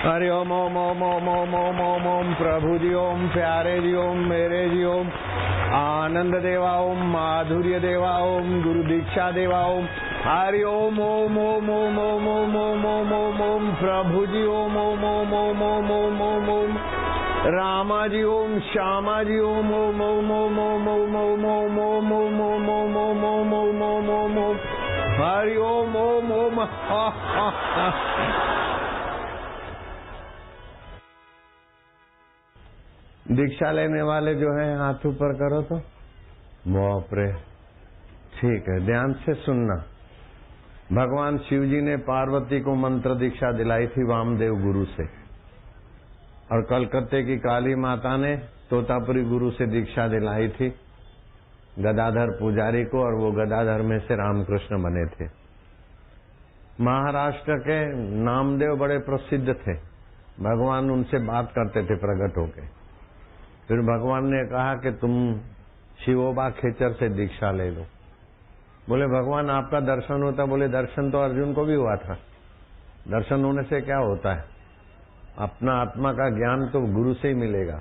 हरि ओम ओम ओम ओम ओम ओम ओम ओम प्रभु जी ओम, प्यारे जी ओम, मेरे जी ओम, आनंद देवा ओम, माधुर्य देवा ओम, गुरु दीक्षा देवा ओम। हरि ओम ओम ओम ओम ओम ओम ओम ओम ओम ओम प्रभु जी ओम, ओम ओम ओम ओम ओम ओम ओम रामा जी ओम, श्यामा जी ओम, ओम ओम ओम ओम ओम ओम ओम ओम ओम ओम ओम ओम ओम ओम ओम ओम ओम हरि ओम ओम ओम। दीक्षा लेने वाले जो है हाथ ऊपर करो तो। बाप रे, ठीक है, ध्यान से सुनना। भगवान शिव जी ने पार्वती को मंत्र दीक्षा दिलाई थी वामदेव गुरु से, और कलकत्ते की काली माता ने तोतापुरी गुरु से दीक्षा दिलाई थी गदाधर पुजारी को, और वो गदाधर में से रामकृष्ण बने थे। महाराष्ट्र के नामदेव बड़े प्रसिद्ध थे, भगवान उनसे बात करते थे प्रकट होके। फिर भगवान ने कहा कि तुम शिवोबा खेचर से दीक्षा ले लो। बोले भगवान आपका दर्शन होता? बोले दर्शन तो अर्जुन को भी हुआ था, दर्शन होने से क्या होता है, अपना आत्मा का ज्ञान तो गुरु से ही मिलेगा।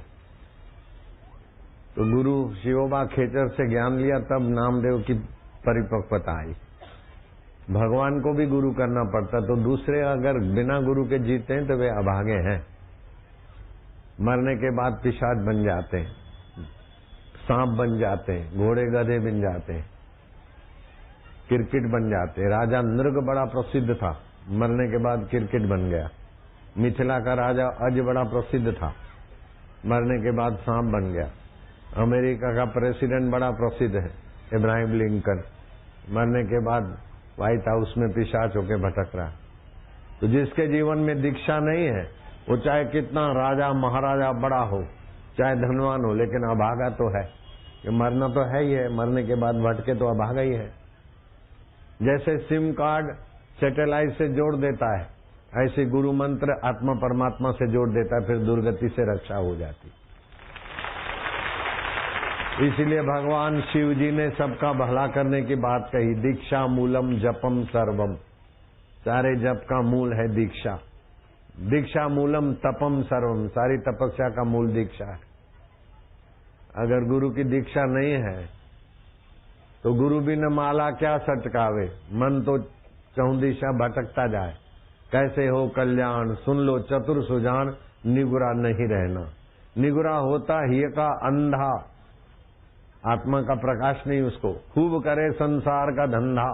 तो गुरु शिवोबा खेचर से ज्ञान लिया, तब नामदेव की परिपक्वता आई। भगवान को भी गुरु करना पड़ता, तो दूसरे अगर बिना गुरु के जीते हैं तो वे अभागे हैं, मरने के बाद पिशाच बन जाते हैं, सांप बन जाते हैं, घोड़े गधे बन जाते हैं, क्रिकेट बन जाते हैं। राजा नृग बड़ा प्रसिद्ध था, मरने के बाद क्रिकेट बन गया। मिथिला का राजा अज बड़ा प्रसिद्ध था, मरने के बाद सांप बन गया। अमेरिका का प्रेसिडेंट बड़ा प्रसिद्ध है इब्राहिम लिंकन, मरने के बाद व्हाइट हाउस में पिशाच होके भटक रहा। तो जिसके जीवन में दीक्षा नहीं है, वो चाहे कितना राजा महाराजा बड़ा हो, चाहे धनवान हो, लेकिन अभागा तो है। कि मरना तो है ही है, मरने के बाद भटके तो अभागा ही है। जैसे सिम कार्ड सैटेलाइट से जोड़ देता है, ऐसे गुरु मंत्र आत्मा परमात्मा से जोड़ देता है, फिर दुर्गति से रक्षा हो जाती। इसीलिए भगवान शिव जी ने सबका भला करने की बात कही, दीक्षा मूलम जपम सर्वम। सारे जप का मूल है दीक्षा। दीक्षा मूलम तपम सर्वम, सारी तपस्या का मूल दीक्षा है। अगर गुरु की दीक्षा नहीं है तो गुरु भी न माला क्या सटकावे, मन तो चौदिशा भटकता जाए। कैसे हो कल्याण सुन लो चतुर सुजान, निगुरा नहीं रहना। निगुरा होता ही का अंधा, आत्मा का प्रकाश नहीं उसको। खूब करे संसार का धंधा,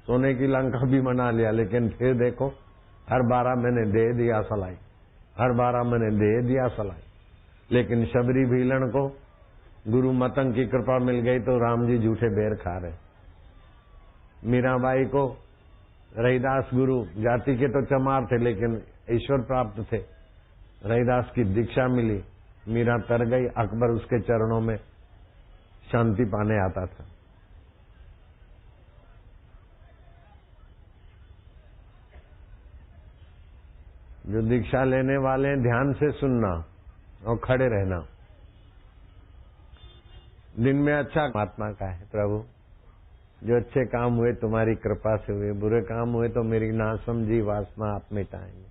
सोने की लंका भी बना लिया, लेकिन फिर देखो हर 12 महीने दे दिया सलाई, हर 12 महीने दे दिया सलाई। लेकिन शबरी भीलन को गुरु मतंग की कृपा मिल गई तो राम जी झूठे बेर खा रहे। मीराबाई को रहीदास गुरु जाति के तो चमार थे, लेकिन ईश्वर प्राप्त थे। रहीदास की दीक्षा मिली, मीरा तर गई, अकबर उसके चरणों में शांति पाने आता था। जो दीक्षा लेने वाले हैं ध्यान से सुनना और खड़े रहना। दिन में अच्छा आत्मा का है प्रभु, जो अच्छे काम हुए तुम्हारी कृपा से हुए, बुरे काम हुए तो मेरी नासमझी वासना आप मिटाएंगे।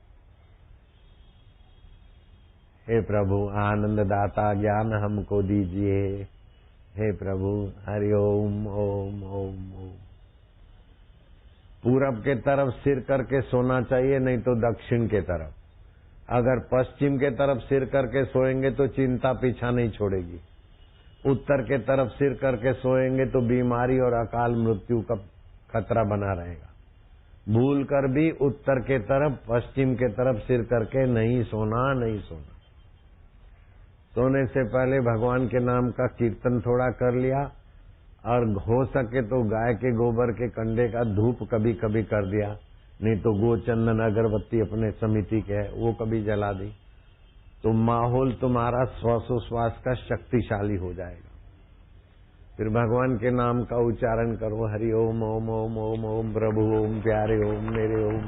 हे प्रभु आनंद दाता ज्ञान हमको दीजिए। हे प्रभु हरि ओम ओम ओम ओम। पूरब के तरफ सिर करके सोना चाहिए, नहीं तो दक्षिण के तरफ। अगर पश्चिम के तरफ सिर करके सोएंगे तो चिंता पीछा नहीं छोड़ेगी। उत्तर के तरफ सिर करके सोएंगे तो बीमारी और अकाल मृत्यु का खतरा बना रहेगा। भूल कर भी उत्तर के तरफ पश्चिम के तरफ सिर करके नहीं सोना, नहीं सोना। सोने से पहले भगवान के नाम का कीर्तन थोड़ा कर लिया, और हो सके तो गाय के गोबर के कंडे का धूप कभी कभी कर दिया, नहीं तो गोचंदन अगरबत्ती अपने समिति के है वो कभी जला दी, तो माहौल तुम्हारा श्वासोश्वास का शक्तिशाली हो जाएगा। फिर भगवान के नाम का उच्चारण करो, हरि ओम ओम ओम ओम ओम प्रभु ओम, प्यारे ओम, मेरे ओम,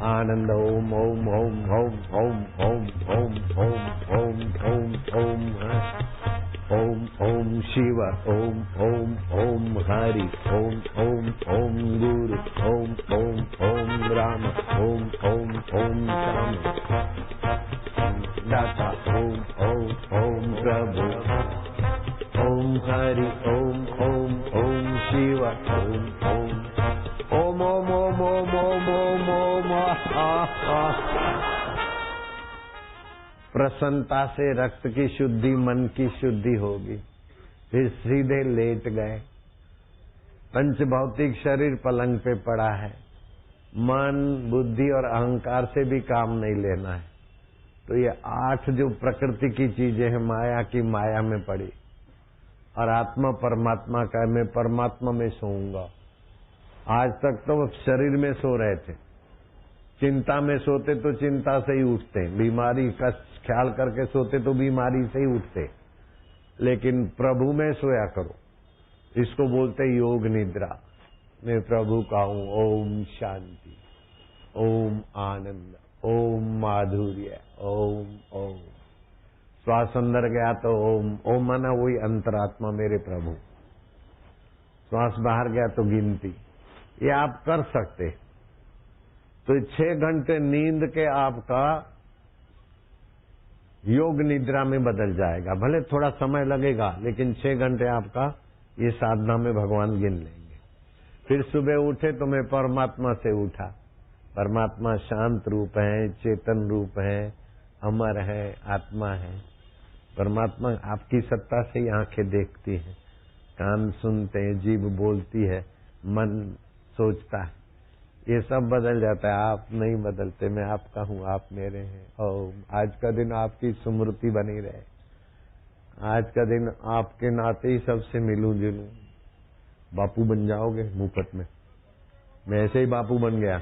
आनंद ओम ओम ओम ओम ओम ओम ओम ओम ओम ओम ओम ओम ओम शिव ओम ओम ओम हरि ओम ओम ओम गुरु ओम ओम ओम राम ओम ओम ओम श्याम दाता ओम ओम ओम प्रभु ओम हरि ओम ओम ओम शिव ओम ओम ओम ओम ओम ओम ओम ओम ओम प्रसन्नता से रक्त की शुद्धि, मन की शुद्धि होगी। फिर सीधे लेट गए। पंच भौतिक शरीर पलंग पे पड़ा है। मन, बुद्धि और अहंकार से भी काम नहीं लेना है। तो ये 8 जो प्रकृति की चीजें हैं, माया की माया में पड़ी। और आत्मा परमात्मा का, मैं परमात्मा में सोऊंगा। आज तक तो शरीर में सो रहे थे। चिंता में सोते तो चिंता से ही उठते, बीमारी का ख्याल करके सोते तो बीमारी से ही उठते। लेकिन प्रभु में सोया करो, इसको बोलते योग निद्रा। मैं प्रभु का हूं। ओम शांति, ओम आनंद, ओम माधुर्य, ओम ओम। श्वास अंदर गया तो ओम, ओम माना वही अंतरात्मा मेरे प्रभु। श्वास बाहर गया तो गिनती। ये आप कर सकते। तो 6 घंटे नींद के आपका योग निद्रा में बदल जाएगा। भले थोड़ा समय लगेगा, लेकिन 6 घंटे आपका ये साधना में भगवान गिन लेंगे। फिर सुबह उठे तो मैं परमात्मा से उठा। परमात्मा शांत रूप है, चेतन रूप है, अमर है, आत्मा है। परमात्मा आपकी सत्ता से ही आंखें देखती है, कान सुनते हैं, जीभ बोलती है, मन सोचता है। ये सब बदल जाता है। आप नहीं बदलते। मैं आपका हूँ, आप मेरे हैं। ओम। आज का दिन आपकी स्मृति बनी रहे। आज का दिन आपके नाते ही सबसे मिलूं जुलूं। बापू बन जाओगे मुफ्त में। मैं ऐसे ही बापू बन गया।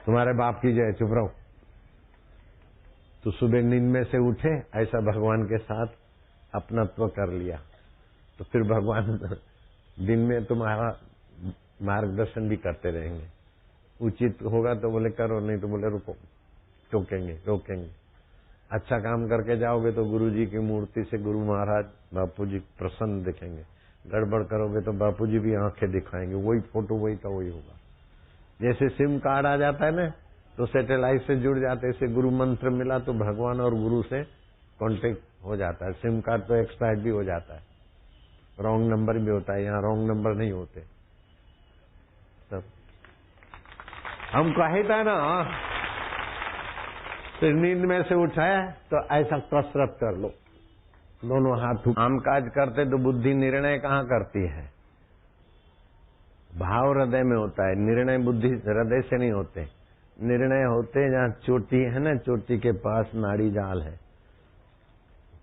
तुम्हारे बाप की जय। चुप रहो। तो सुबह नींद में से उठे, ऐसा भगवान के साथ अपनत्व कर लिया। तो फिर भगवान दिन में तुम्हारा मार्गदर्शन भी करते रहेंगे। उचित होगा तो बोले करो, नहीं तो बोले रुको, रोकेंगे। अच्छा काम करके जाओगे तो गुरु जी की मूर्ति से गुरु महाराज बापू जी प्रसन्न दिखेंगे। गड़बड़ करोगे तो बापू जी भी आंखें दिखाएंगे। वही फोटो वही का वही होगा। जैसे सिम कार्ड आ जाता है ना, तो सैटेलाइट से जुड़ जाते। ऐसे गुरु मंत्र मिला तो भगवान और गुरु से कांटेक्ट हो जाता है। सिम कार्ड तो एक्सपायर्ड भी हो जाता है, रॉन्ग नंबर भी होता है। यहाँ रॉन्ग नंबर नहीं होते। सब हम कहता है ना, फिर नींद में से उठाया तो ऐसा कसरत कर लो, दोनों हाथ। काम काज करते तो बुद्धि निर्णय कहाँ करती है? भाव हृदय में होता है। निर्णय बुद्धि हृदय से नहीं होते। निर्णय होते जहाँ चोटी है ना, चोटी के पास नाड़ी जाल है,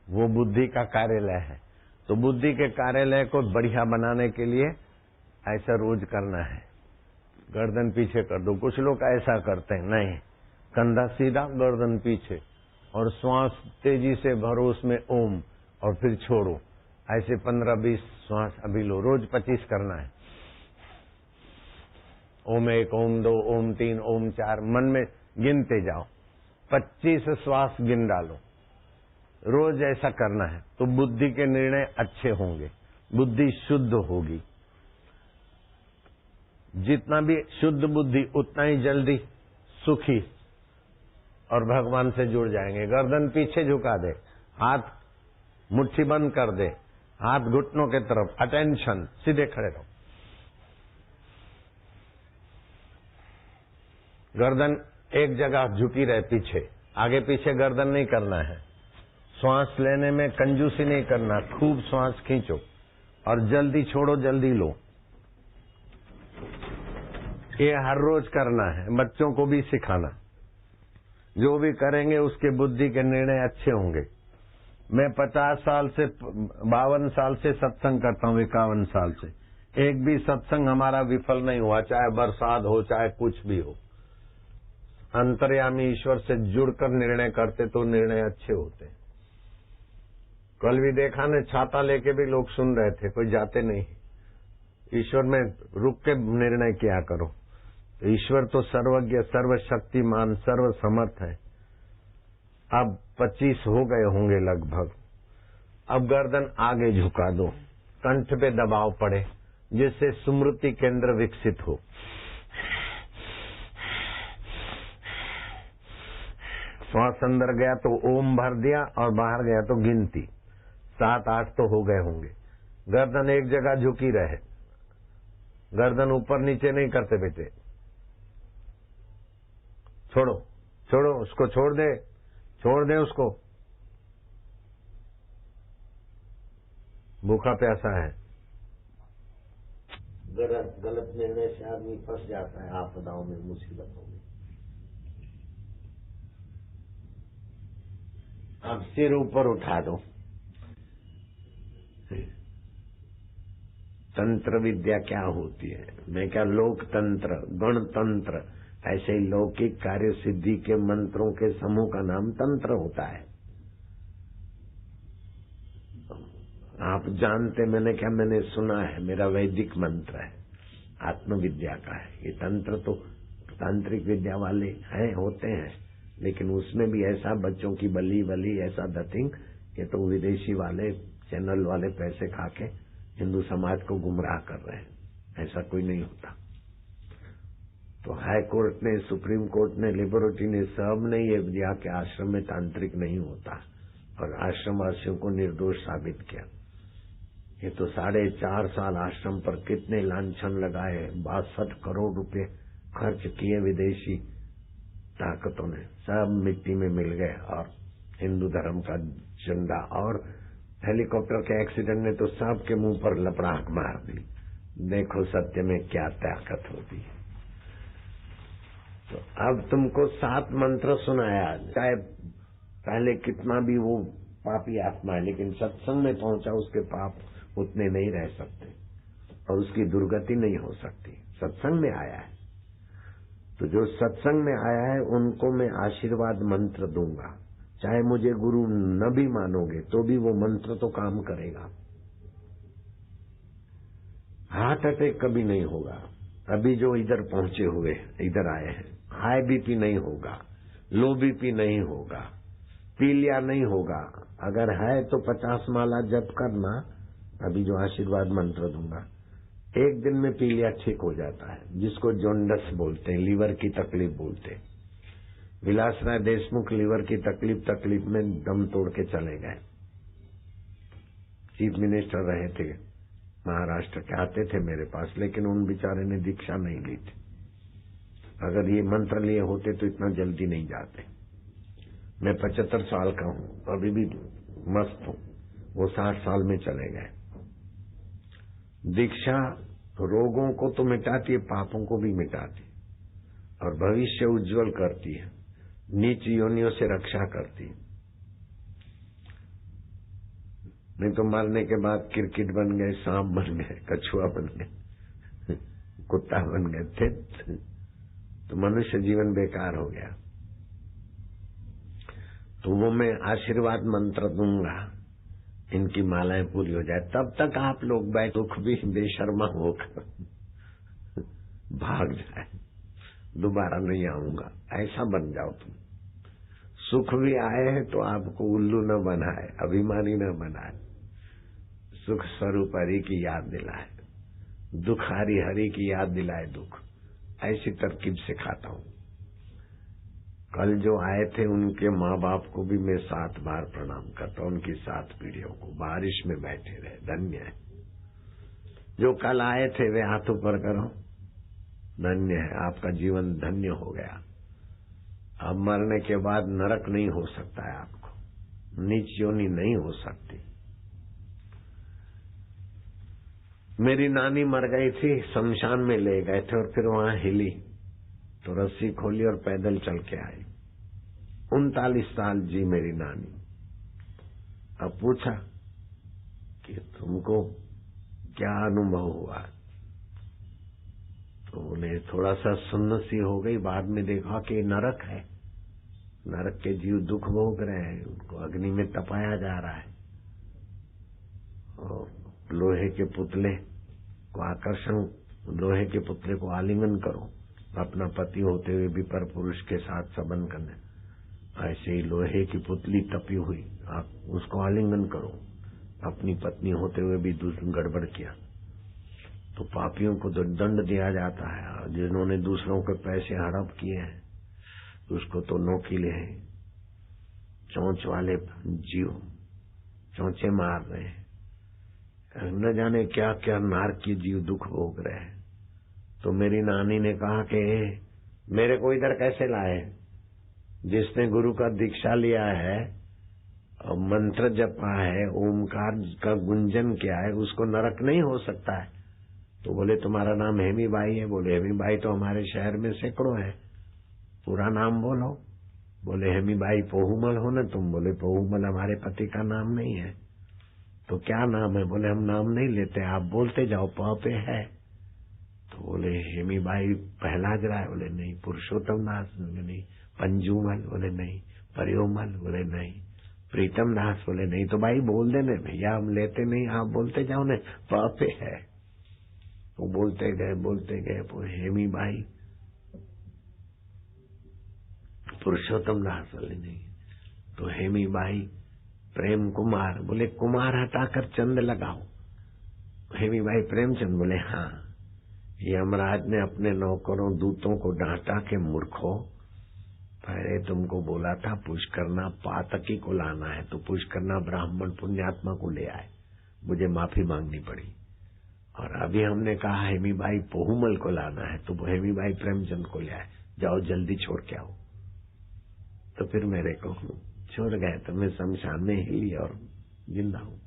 वो बुद्धि का कार्यालय है। तो बुद्धि के कार्यालय को बढ़िया बनाने के लिए ऐसा रोज करना है। गर्दन पीछे कर दो। कुछ लोग ऐसा करते हैं, नहीं, कंधा सीधा, गर्दन पीछे, और श्वास तेजी से भरो उसमें ओम, और फिर छोड़ो। ऐसे 15-20 श्वास अभी लो। रोज 25 करना है। ओम 1, ओम 2, ओम 3, ओम 4 मन में गिनते जाओ। 25 श्वास गिन डालो। रोज ऐसा करना है तो बुद्धि के निर्णय अच्छे होंगे, बुद्धि शुद्ध होगी। जितना भी शुद्ध बुद्धि उतना ही जल्दी सुखी और भगवान से जुड़ जाएंगे। गर्दन पीछे झुका दे, हाथ मुट्ठी बंद कर दे, हाथ घुटनों के तरफ, अटेंशन, सीधे खड़े रहो। गर्दन एक जगह झुकी रहे पीछे, आगे पीछे गर्दन नहीं करना है। श्वास लेने में कंजूसी नहीं करना, खूब श्वास खींचो और जल्दी छोड़ो, जल्दी लो। ये हर रोज करना है। बच्चों को भी सिखाना। जो भी करेंगे उसके बुद्धि के निर्णय अच्छे होंगे। मैं 50 साल से 52 साल से सत्संग करता हूँ, 51 साल से। एक भी सत्संग हमारा विफल नहीं हुआ, चाहे बरसात हो चाहे कुछ भी हो। अंतर्यामी ईश्वर से जुड़कर निर्णय करते तो निर्णय अच्छे होते। कल भी देखा ने, छाता लेके भी लोग सुन रहे थे, कोई जाते नहीं। ईश्वर में रुक के निर्णय किया करो। तो ईश्वर तो सर्वज्ञ, सर्वशक्तिमान, सर्व समर्थ है। अब 25 हो गए होंगे लगभग। अब गर्दन आगे झुका दो, कंठ पे दबाव पड़े जिससे स्मृति केंद्र विकसित हो। श्वास अंदर गया तो ओम भर दिया और बाहर गया तो गिनती, 7-8 तो हो गए होंगे। गर्दन एक जगह झुकी रहे, गर्दन ऊपर नीचे नहीं करते बेटे। छोड़ो छोड़ो उसको, छोड़ दे उसको। भूखा प्यासा है। गलत निर्णय से आदमी फंस जाता है आपदाओं में, मुसीबतों में। अब सिर ऊपर उठा दो। तंत्र विद्या क्या होती है? मैं क्या लोकतंत्र, गणतंत्र, ऐसे ही लौकिक कार्य सिद्धि के मंत्रों के समूह का नाम तंत्र होता है। आप जानते, मैंने सुना है, मेरा वैदिक मंत्र है, आत्मविद्या का है। ये तंत्र तो तांत्रिक विद्या वाले हैं, होते हैं, लेकिन उसमें भी ऐसा बच्चों की बली ऐसा दथिंग, ये तो विदेशी वाले चैनल वाले पैसे खा के हिंदू समाज को गुमराह कर रहे हैं। ऐसा कोई नहीं होता। तो हाई कोर्ट ने, सुप्रीम कोर्ट ने, लिबर्टी ने, सब ने ये दिया कि आश्रम में तांत्रिक नहीं होता, और आश्रम वासियों को निर्दोष साबित किया। ये तो 4.5 साल आश्रम पर कितने लांछन लगाए, 62 करोड़ रुपए खर्च किए विदेशी ताकतों ने, सब मिट्टी में मिल गए। और हिंदू धर्म का झंडा, और हेलीकॉप्टर के एक्सीडेंट ने तो सबके मुंह पर लपड़ाहट मार दी। देखो सत्य में क्या ताकत होती है। तो अब तुमको 7 मंत्र सुनाया, चाहे पहले कितना भी वो पापी आत्मा है, लेकिन सत्संग में पहुंचा, उसके पाप उतने नहीं रह सकते और उसकी दुर्गति नहीं हो सकती। सत्संग में आया है, तो जो सत्संग में आया है उनको मैं आशीर्वाद मंत्र दूंगा। चाहे मुझे गुरु न भी मानोगे तो भी वो मंत्र तो काम करेगा। हार्ट अटैक कभी नहीं होगा। अभी जो इधर पहुंचे हुए, इधर आए हैं, हाई बीपी नहीं होगा, लो बीपी नहीं होगा, पीलिया नहीं होगा। अगर है तो 50 माला जप करना। अभी जो आशीर्वाद मंत्र दूंगा, एक दिन में पीलिया ठीक हो जाता है, जिसको जॉन्डस बोलते हैं, लीवर की तकलीफ बोलते हैं। विलास राय देशमुख लीवर की तकलीफ में दम तोड़ के चले गए। चीफ मिनिस्टर रहे थे महाराष्ट्र के, आते थे मेरे पास, लेकिन उन बेचारे ने दीक्षा नहीं ली थी। अगर ये मंत्र लिए होते तो इतना जल्दी नहीं जाते। मैं 75 साल का हूं, अभी भी मस्त हूं। वो 60 साल में चले गए। दीक्षा रोगों को तो मिटाती है, पापों को भी मिटाती है, और भविष्य उज्जवल करती है, नीच योनियों से रक्षा करती है। नहीं तो मरने के बाद किरकिट बन गए, सांप बन गए, कछुआ बन गए, कुत्ता बन गए थे, तो मनुष्य जीवन बेकार हो गया। तो वो मैं आशीर्वाद मंत्र दूंगा, इनकी मालाएं पूरी हो जाए। तब तक आप लोग दुख भी बेशर्मा होकर भाग जाए, दोबारा नहीं आऊंगा, ऐसा बन जाओ तुम। सुख भी आए हैं तो आपको उल्लू न बनाए, अभिमानी न बनाए, सुख स्वरूप हरि की याद दिलाए, दुख हरि की याद दिलाए दुख। ऐसी तरकीब सिखाता हूं। कल जो आए थे उनके माँ बाप को भी मैं 7 बार प्रणाम करता हूं, उनकी 7 पीढ़ियों को। बारिश में बैठे रहे, धन्य है। जो कल आए थे वे हाथ ऊपर करो, धन्य है, आपका जीवन धन्य हो गया। अब मरने के बाद नरक नहीं हो सकता है, आपको नीच योनि नहीं हो सकती। मेरी नानी मर गई थी, शमशान में ले गए थे और फिर वहां हिली तो रस्सी खोली और पैदल चल के आई। 39 साल जी मेरी नानी। अब पूछा कि तुमको क्या अनुभव हुआ, तो उन्हें थोड़ा सा सुन्न सी हो गई। बाद में देखा कि नरक है, नरक के जीव दुख भोग रहे हैं, उनको अग्नि में तपाया जा रहा है, और लोहे के पुतले को आकर्षण, लोहे के पुतले को आलिंगन करो। अपना पति होते हुए भी पर पुरुष के साथ संबंध करने, ऐसे ही लोहे की पुतली तपी हुई, आप उसको आलिंगन करो, अपनी पत्नी होते हुए भी दूसरी गड़बड़ किया तो पापियों को तो दंड दिया जाता है, और जिन्होंने दूसरों के पैसे हड़प किए हैं उसको तो नोकीले हैं, चोंच वाले जीव चोंचे मार रहे हैं, न जाने क्या क्या नारकीय जीव दुख भोग रहे हैं। तो मेरी नानी ने कहा कि मेरे को इधर कैसे लाए, जिसने गुरु का दीक्षा लिया है और मंत्र जपा है, ओमकार का गुंजन किया है, उसको नरक नहीं हो सकता है। तो बोले तुम्हारा नाम हेमी बाई है? बोले हेमी बाई तो हमारे शहर में सैकड़ों है, पूरा नाम बोलो। बोले हेमी बाई पोहुमल हो ना तुम? बोले पोहुमल हमारे पति का नाम नहीं है। तो क्या नाम है? बोले हम नाम नहीं लेते, आप बोलते जाओ, प पे है। तो बोले हेमी बाई पहलाज राय? बोले नहीं। पुरुषोत्तम दास? बोले नहीं। पंजूमल? बोले नहीं। परियोमल? बोले नहीं। प्रीतम दास? बोले नहीं। तो भाई बोल देने भैया, हम लेते नहीं, आप बोलते जाओ ने, प पे है। वो बोलते गए हेमी बाई। पुरुषोत्तम दास? बोले नहीं। तो हेमी बाई प्रेम कुमार? बोले कुमार हटाकर चंद लगाओ। हेमी बाई प्रेमचंद? बोले हाँ। यमराज ने अपने नौकरों दूतों को डांटा के मूर्खों, पहले तुमको बोला था पुष्करना पातकी को लाना है, तो पुष्करना ब्राह्मण पुण्यात्मा को ले आए, मुझे माफी मांगनी पड़ी। और अभी हमने कहा हेमी बाई पोहुमल को लाना है, तो हेमी बाई प्रेमचंद को ले आए, जाओ जल्दी छोड़ के आओ। तो फिर मेरे को छोड़ गए, तो मैं शमशान में हिली और जिंदा हूं।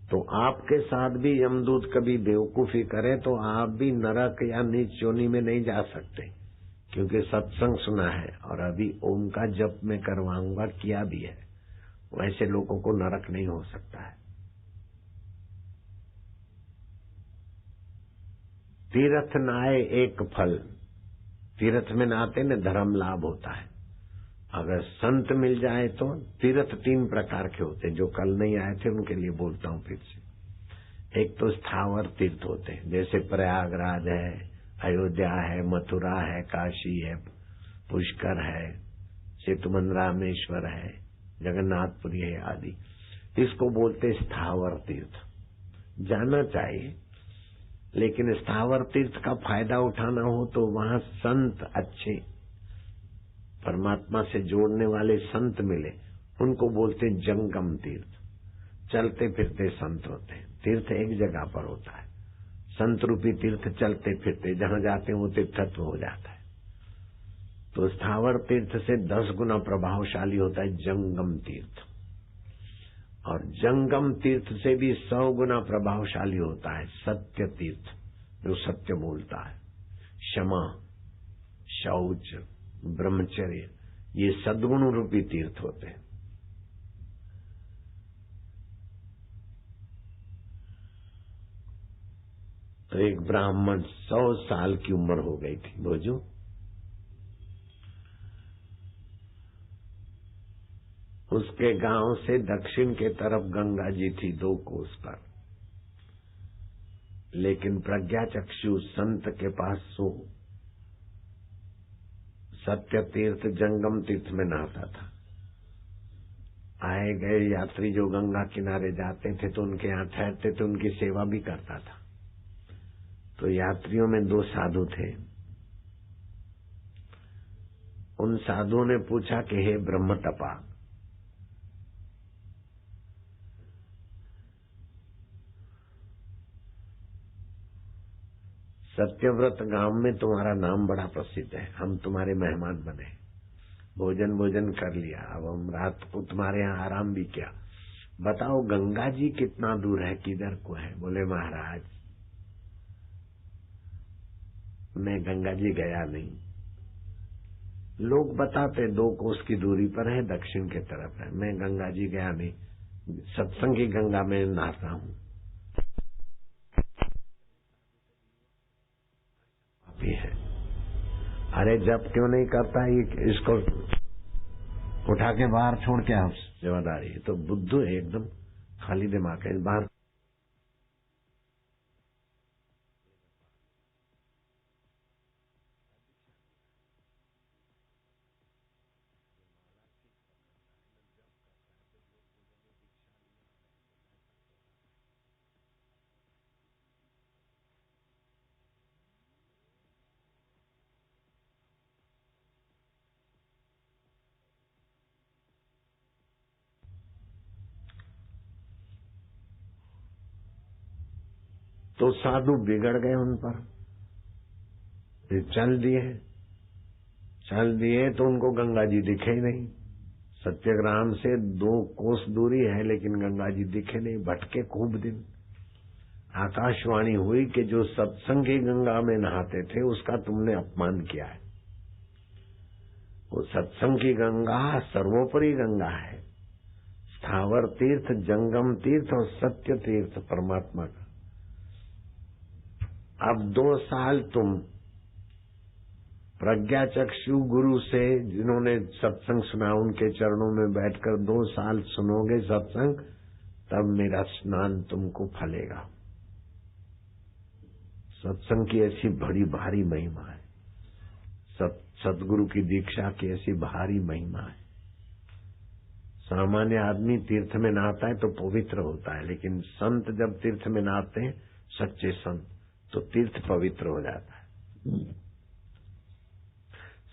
तो आपके साथ भी यमदूत कभी बेवकूफी करे तो आप भी नरक या नीच योनि में नहीं जा सकते, क्योंकि सत्संग सुना है और अभी ओम का जप में करवाऊंगा, किया भी है। वैसे लोगों को नरक नहीं हो सकता है। तीर्थ नहाए एक फल, तीर्थ में नहाते न धर्म लाभ होता है। अगर संत मिल जाए तो तीर्थ 3 प्रकार के होते हैं, जो कल नहीं आए थे उनके लिए बोलता हूं फिर से। एक तो स्थावर तीर्थ होते हैं, जैसे प्रयागराज है, अयोध्या है, मथुरा है, काशी है, पुष्कर है, सेतुमन रामेश्वर है, जगन्नाथपुरी है आदि। इसको बोलते स्थावर तीर्थ। जाना चाहिए, लेकिन स्थावर तीर्थ का फायदा उठाना हो तो वहां संत अच्छे परमात्मा से जोड़ने वाले संत मिले, उनको बोलते जंगम तीर्थ। चलते फिरते संत होते हैं। तीर्थ एक जगह पर होता है, संत रूपी तीर्थ चलते फिरते जहां जाते हैं वो तीर्थत्व हो जाता है। तो स्थावर तीर्थ से 10 गुना प्रभावशाली होता है जंगम तीर्थ, और जंगम तीर्थ से भी 100 गुना प्रभावशाली होता है सत्य तीर्थ, जो सत्य बोलता है। क्षमा, शौच, ब्रह्मचर्य, ये सद्गुण रूपी तीर्थ होते हैं। तो एक ब्राह्मण 100 साल की उम्र हो गई थी भोजू, उसके गांव से दक्षिण के तरफ गंगा जी थी 2 कोस पर, लेकिन प्रज्ञा चक्षु संत के पास सो सत्य तीर्थ जंगम तीर्थ में नहाता था। आए गए यात्री जो गंगा किनारे जाते थे तो उनके यहाँ ठहरते थे, उनकी सेवा भी करता था। तो यात्रियों में 2 साधु थे। उन साधुओं ने पूछा कि हे ब्रह्म तपा, सत्यव्रत गांव में तुम्हारा नाम बड़ा प्रसिद्ध है, हम तुम्हारे मेहमान बने, भोजन कर लिया, अब हम रात को तुम्हारे यहाँ आराम भी किया, बताओ गंगा जी कितना दूर है, किधर को है? बोले महाराज मैं गंगा जी गया नहीं, लोग बताते 2 कोस की दूरी पर है, दक्षिण के तरफ है, मैं गंगा जी गया नहीं, सत्संग की गंगा में नहाता हूँ। है अरे जब क्यों नहीं करता, ये इसको उठा के बाहर छोड़ के आप जिम्मेदारी है। तो बुद्धू है एकदम, खाली दिमाग है, बाहर तो साधु बिगड़ गए उन पर, चल दिए तो उनको गंगा जी दिखे ही नहीं। सत्यग्राम से 2 कोस दूरी है लेकिन गंगा जी दिखे नहीं, भटके खूब दिन। आकाशवाणी हुई कि जो सत्संगी गंगा में नहाते थे उसका तुमने अपमान किया है। वो सत्संग की गंगा सर्वोपरि गंगा है, स्थावर तीर्थ, जंगम तीर्थ और सत्य तीर्थ परमात्मा का। अब 2 साल तुम प्रज्ञा चक्षु गुरु से जिन्होंने सत्संग सुना उनके चरणों में बैठकर 2 साल सुनोगे सत्संग, तब मेरा स्नान तुमको फलेगा। सत्संग की ऐसी बड़ी भारी महिमा है, सतगुरु की दीक्षा की ऐसी भारी महिमा है। सामान्य आदमी तीर्थ में नहाता है तो पवित्र होता है, लेकिन संत जब तीर्थ में नहाते हैं, सच्चे संत, तो तीर्थ पवित्र हो जाता है।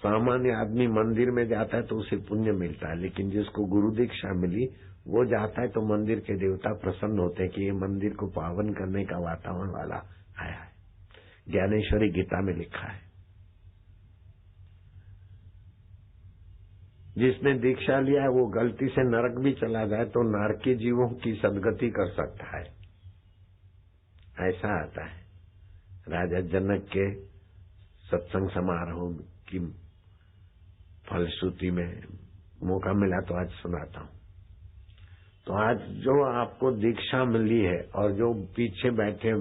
सामान्य आदमी मंदिर में जाता है तो उसे पुण्य मिलता है, लेकिन जिसको गुरु दीक्षा मिली वो जाता है तो मंदिर के देवता प्रसन्न होते हैं कि ये मंदिर को पावन करने का वातावरण वाला आया है। ज्ञानेश्वरी गीता में लिखा है, जिसने दीक्षा लिया है वो गलती से नरक भी चला जाए तो नारकी जीवों की सदगति कर सकता है। ऐसा आता है। राजा जनक के सत्संग समारोह की फलश्रुति में मौका मिला तो आज सुनाता हूं। तो आज जो आपको दीक्षा मिली है और जो पीछे बैठे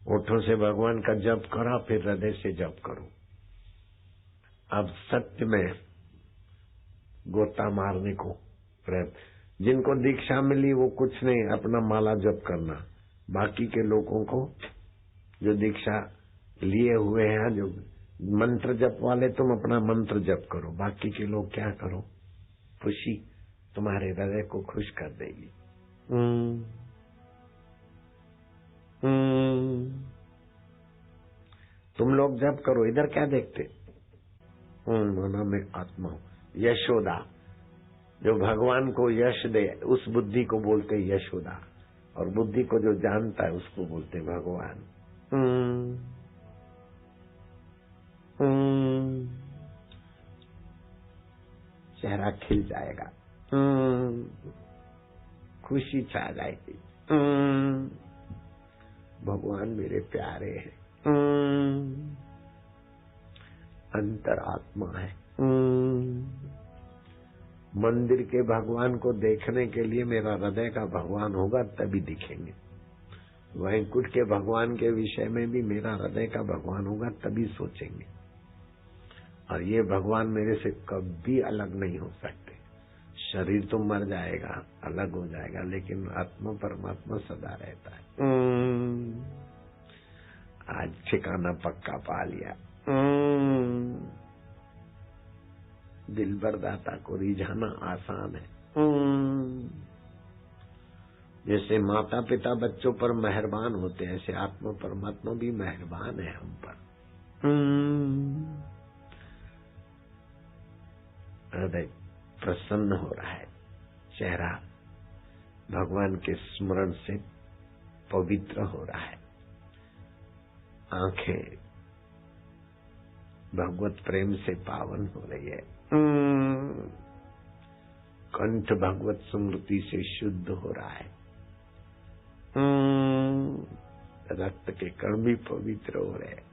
ओठों से भगवान का जप करा, फिर हृदय से जप करो। अब सत्य में गोता मारने को प्रयत्न। जिनको दीक्षा मिली वो कुछ नहीं, अपना माला जप करना। बाकी के लोगों को जो दीक्षा लिए हुए हैं, जो मंत्र जप वाले, तुम अपना मंत्र जप करो। बाकी के लोग क्या करो, खुशी तुम्हारे हृदय को खुश कर देगी। तुम लोग जप करो, इधर क्या देखते। मना में आत्मा यशोदा, जो भगवान को यश दे उस बुद्धि को बोलते यशोदा, और बुद्धि को जो जानता है उसको बोलते भगवान। चेहरा खिल जाएगा, खुशी छा जाएगी। भगवान मेरे प्यारे हैं, अंतरात्मा है। मंदिर के भगवान को देखने के लिए मेरा हृदय का भगवान होगा तभी दिखेंगे। वैकुंठ के भगवान के विषय में भी मेरा हृदय का भगवान होगा तभी सोचेंगे। और ये भगवान मेरे से कभी अलग नहीं हो सकते। शरीर तो मर जाएगा, अलग हो जाएगा, लेकिन आत्मा परमात्मा सदा रहता है। आज ठिकाना पक्का पा लिया। दिलबर दाता को रिझाना आसान है। जैसे माता पिता बच्चों पर मेहरबान होते हैं, ऐसे आत्मा परमात्मा भी मेहरबान है हम पर। हृदय प्रसन्न हो रहा है, चेहरा भगवान के स्मरण से पवित्र हो रहा है, आंखें भगवत प्रेम से पावन हो रही है, कंठ भगवत स्मृति से शुद्ध हो रहा है, रक्त के कण भी पवित्र हो रहे हैं।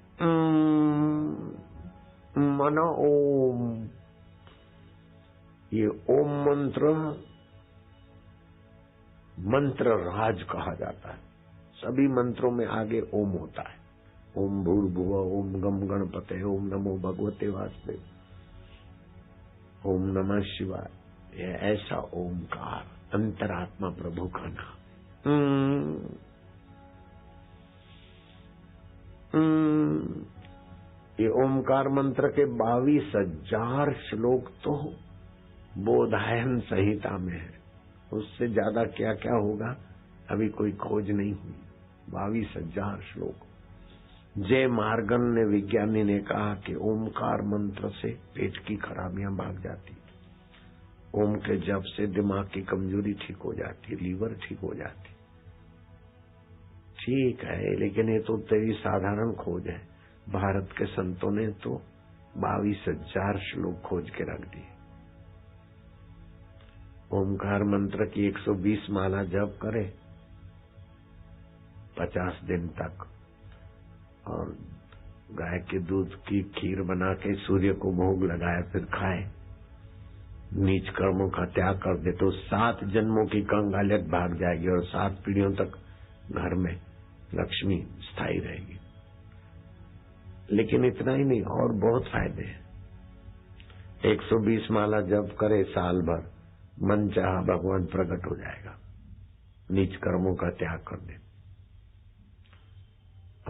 मनो ओम, ये ओम मंत्र मंत्र राज कहा जाता है। सभी मंत्रों में आगे ओम होता है। ओम भूर्भुवः, ओम गम गणपते, ओम नमो भगवते वासुदेव, ओम नमः शिवाय। ये ऐसा ओमकार अंतरात्मा प्रभु का नाम। ये ओमकार मंत्र के 22,000 श्लोक तो बोधायन संहिता में है। उससे ज्यादा क्या क्या होगा अभी कोई खोज नहीं हुई। 22,000 श्लोक। जय मार्गन ने, विज्ञानी ने कहा कि ओमकार मंत्र से पेट की खराबियां भाग जाती, ओम के जप से दिमाग की कमजोरी ठीक हो जाती, लीवर ठीक हो जाती, ठीक है, लेकिन ये तो तेरी साधारण खोज है। भारत के संतों ने तो 22,000 श्लोक खोज के रख दिए। ओमकार मंत्र की 120 माला जप करे 50 दिन तक, और गाय के दूध की खीर बना के सूर्य को भोग लगाए, फिर खाए, नीच कर्मों का त्याग कर दे, तो 7 जन्मों की कंगालियत भाग जाएगी और 7 पीढ़ियों तक घर में लक्ष्मी स्थायी रहेगी। लेकिन इतना ही नहीं, और बहुत फायदे हैं। 120 माला जप करे साल भर, मन चाहा भगवान प्रकट हो जाएगा। नीच कर्मों का त्याग कर दे।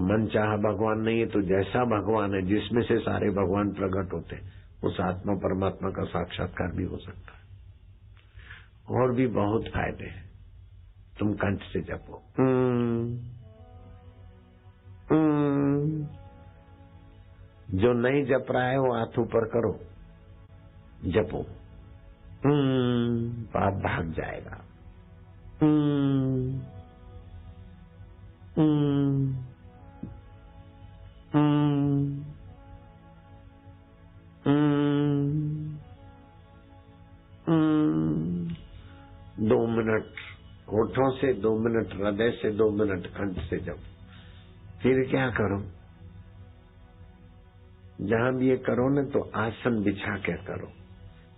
मन चाहा भगवान नहीं है तो जैसा भगवान है, जिसमें से सारे भगवान प्रकट होते, उस आत्मा परमात्मा का साक्षात्कार भी हो सकता है। और भी बहुत फायदे हैं। तुम कंठ से जपो, जो नहीं जप रहा है वो हाथ ऊपर करो, जपो, पाप भाग जाएगा। दो मिनट होठों से, 2 मिनट हृदय से, 2 मिनट कंठ से जप। फिर क्या करो, जहां भी ये करो न तो आसन बिछा के करो,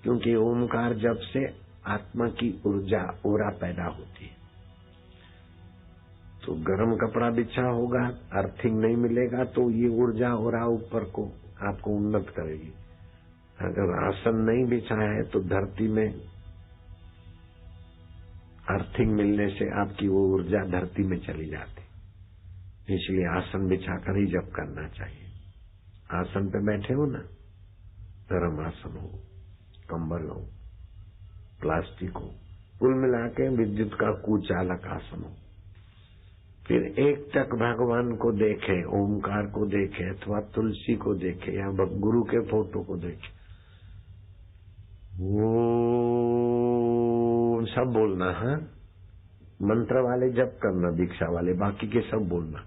क्योंकि ओमकार जप से आत्मा की ऊर्जा ओरा पैदा होती है। तो गर्म कपड़ा बिछा होगा, अर्थिंग नहीं मिलेगा, तो ये ऊर्जा ओरा ऊपर को आपको उन्नत करेगी। अगर आसन नहीं बिछा है तो धरती में अर्थिंग मिलने से आपकी वो ऊर्जा धरती में चली जाती, इसलिए आसन बिछाकर ही जप करना चाहिए। आसन पे बैठे हो ना, गरम आसन हो, कंबल हो, प्लास्टिक हो, कुल मिला के विद्युत का कुचालक आसन हो। फिर एक टक भगवान को देखे, ओमकार को देखे, अथवा तुलसी को देखे, या गुरु के फोटो को देखे, वो सब बोलना है। मंत्र वाले जप करना, दीक्षा वाले बाकी के सब बोलना।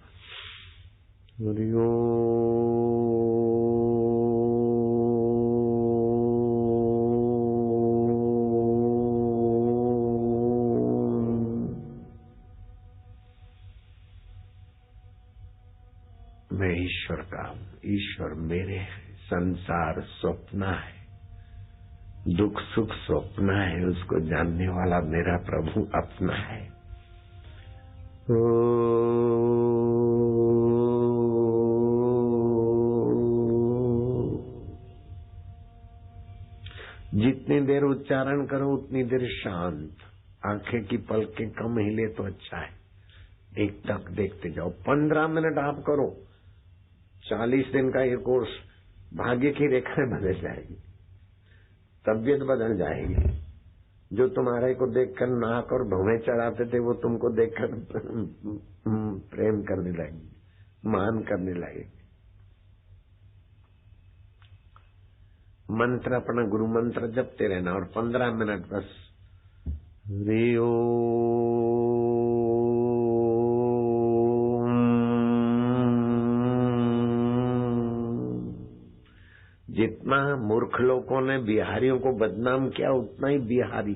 मैं ईश्वर का हूँ, ईश्वर मेरे है, संसार स्वप्न है, दुख सुख स्वप्न है, उसको जानने वाला मेरा प्रभु अपना है। जितनी देर उच्चारण करो उतनी देर शांत, आंखें की पलकें कम हिले तो अच्छा है। एक टक देखते जाओ, 15 मिनट आप करो। 40 दिन का ये कोर्स, भाग्य की रेखाएं बदल जाएगी, तबीयत बदल जाएगी। जो तुम्हारे को देखकर नाक और भवें चढ़ाते थे, वो तुमको देखकर प्रेम करने लगेगी, मान करने लगेगी। मंत्र, अपना गुरु मंत्र जपते रहना, और 15 मिनट बस रियो। जितना मूर्ख लोगों ने बिहारियों को बदनाम किया, उतना ही बिहारी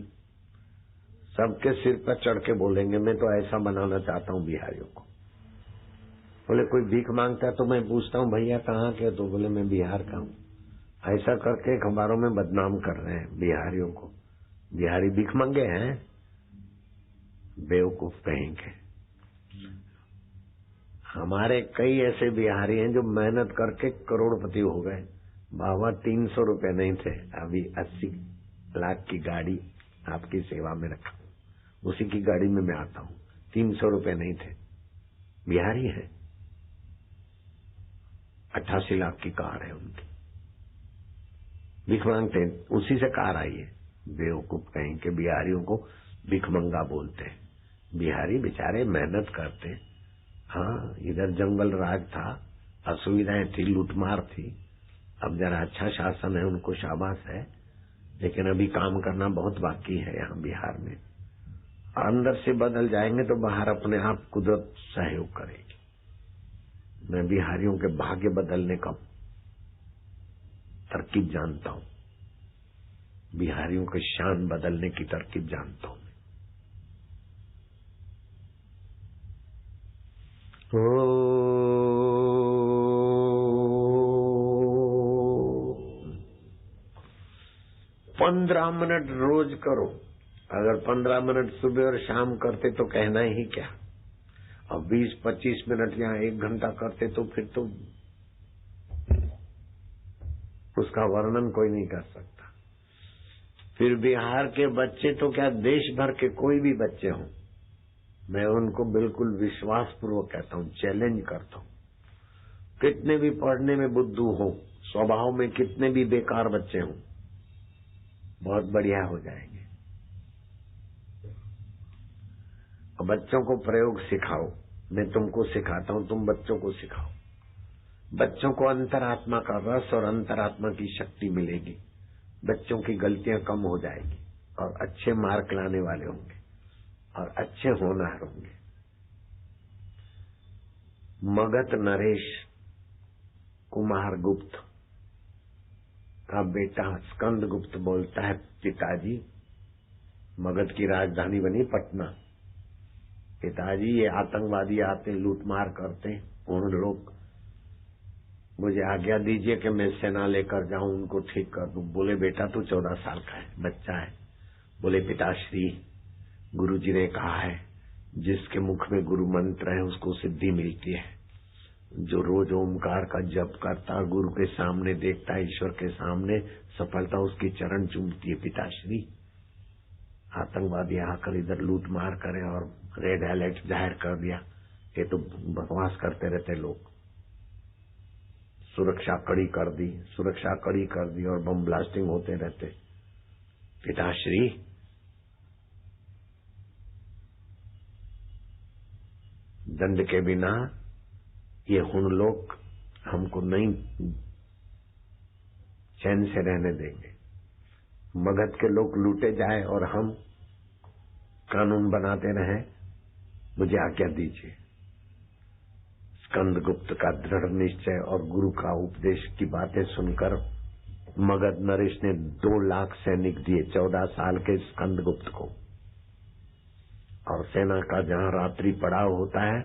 सबके सिर पर चढ़ के बोलेंगे मैं तो ऐसा बनाना चाहता हूँ बिहारियों को। बोले कोई भीख मांगता है तो मैं पूछता हूँ भैया कहाँ के, तो बोले मैं बिहार का हूँ। ऐसा करके अखबारों में बदनाम कर रहे हैं बिहारियों को। बिहारी भीख मांगे हैं, बेवकूफ कहेंगे। हमारे कई ऐसे बिहारी हैं जो मेहनत करके करोड़पति हो गए। बाबा 300 रुपए नहीं थे, अभी 80 लाख की गाड़ी आपकी सेवा में रखा हूं, उसी की गाड़ी में मैं आता हूं। 300 रुपए नहीं थे, बिहारी है। 88 लाख की कार है उनकी, भीख मांगते हैं, उसी से कार आई है। बेवकूफ कहीं के बिहारियों को भिखमंगा बोलते हैं। बिहारी बेचारे मेहनत करते। हाँ, इधर जंगल राज था, असुविधाएं थी, लूटमार थी। अब जरा अच्छा शासन है, उनको शाबाश है, लेकिन अभी काम करना बहुत बाकी है यहाँ बिहार में। अंदर से बदल जाएंगे तो बाहर अपने आप कुदरत सहयोग करेगी। मैं बिहारियों के भाग्य बदलने का तरकीब जानता हूं, बिहारियों के शान बदलने की तरकीब जानता हूं। ओ 15 मिनट रोज करो। अगर 15 मिनट सुबह और शाम करते तो कहना ही क्या, और 20-25 मिनट या 1 घंटा करते तो फिर तो उसका वर्णन कोई नहीं कर सकता। फिर बिहार के बच्चे तो क्या, देश भर के कोई भी बच्चे हों, मैं उनको बिल्कुल विश्वास पूर्वक कहता हूं, चैलेंज करता हूं, कितने भी पढ़ने में बुद्धू हो, स्वभाव में कितने भी बेकार बच्चे हों, बहुत बढ़िया हो जाएंगे। और बच्चों को प्रयोग सिखाओ, मैं तुमको सिखाता हूं, तुम बच्चों को सिखाओ। बच्चों को अंतरात्मा का रस और अंतरात्मा की शक्ति मिलेगी, बच्चों की गलतियां कम हो जाएगी और अच्छे मार्क लाने वाले होंगे और अच्छे होनहार होंगे। मगध नरेश कुमार गुप्त का बेटा स्कंद गुप्त बोलता है, पिताजी, मगध की राजधानी बनी पटना, पिताजी ये आतंकवादी आते लूटमार करते, उन लोग मुझे आज्ञा दीजिए कि मैं सेना लेकर जाऊं, उनको ठीक कर दूं। बोले बेटा तू 14 साल का है, बच्चा है। बोले पिताश्री, गुरुजी ने कहा है जिसके मुख में गुरु मंत्र है उसको सिद्धि मिलती है, जो रोज ओमकार का जप करता, गुरु के सामने देखता है, ईश्वर के सामने, सफलता उसकी चरण चूमती है। पिताश्री, आतंकवादी आकर इधर लूट मार करे और रेड अलर्ट जाहिर कर दिया, ये तो बकवास करते रहते लोग। सुरक्षा कड़ी कर दी और बम ब्लास्टिंग होते रहते। पिताश्री, दंड के बिना ये हुन लोग हमको नहीं चैन से रहने देंगे। मगध के लोग लूटे जाए और हम कानून बनाते रहें, मुझे आज्ञा दीजिए। स्कंद गुप्त का दृढ़ निश्चय और गुरु का उपदेश की बातें सुनकर मगध नरेश ने 2 लाख सैनिक दिए 14 साल के स्कंद गुप्त को, और सेना का जहां रात्रि पड़ाव होता है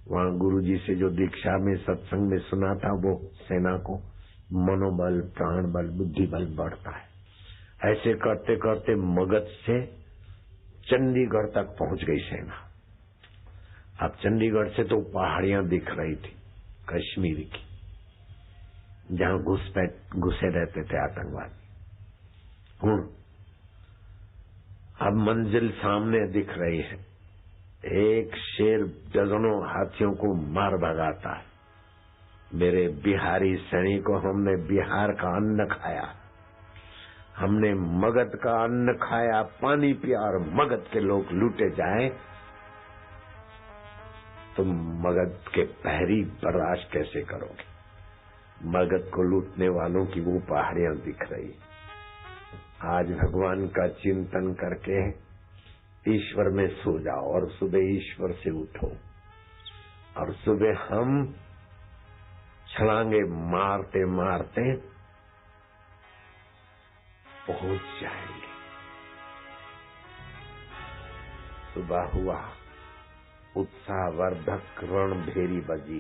वहां गुरुजी से जो दीक्षा में सत्संग में सुना था, वो सेना को मनोबल, प्राण बल, बुद्धि बल बढ़ता है। ऐसे करते करते मगध से चंडीगढ़ तक पहुंच गई सेना। अब चंडीगढ़ से तो पहाड़ियां दिख रही थी कश्मीर की, जहां घुसे रहते थे आतंकवादी। अब मंजिल सामने दिख रही है, एक शेर डजनों हाथियों को मार भगाता है। मेरे बिहारी सैनिकों, हमने बिहार का अन्न खाया, हमने मगध का अन्न खाया, पानी पिया, और मगध के लोग लूटे जाए तो मगध के पहरी बर्दाश्त कैसे करोगे? मगध को लूटने वालों की वो पहाड़ियां दिख रही। आज भगवान का चिंतन करके ईश्वर में सो जाओ और सुबह ईश्वर से उठो, और सुबह हम छलांगे मारते मारते पहुंच जाएंगे। सुबह हुआ, उत्साहवर्धक रणभेरी बजी।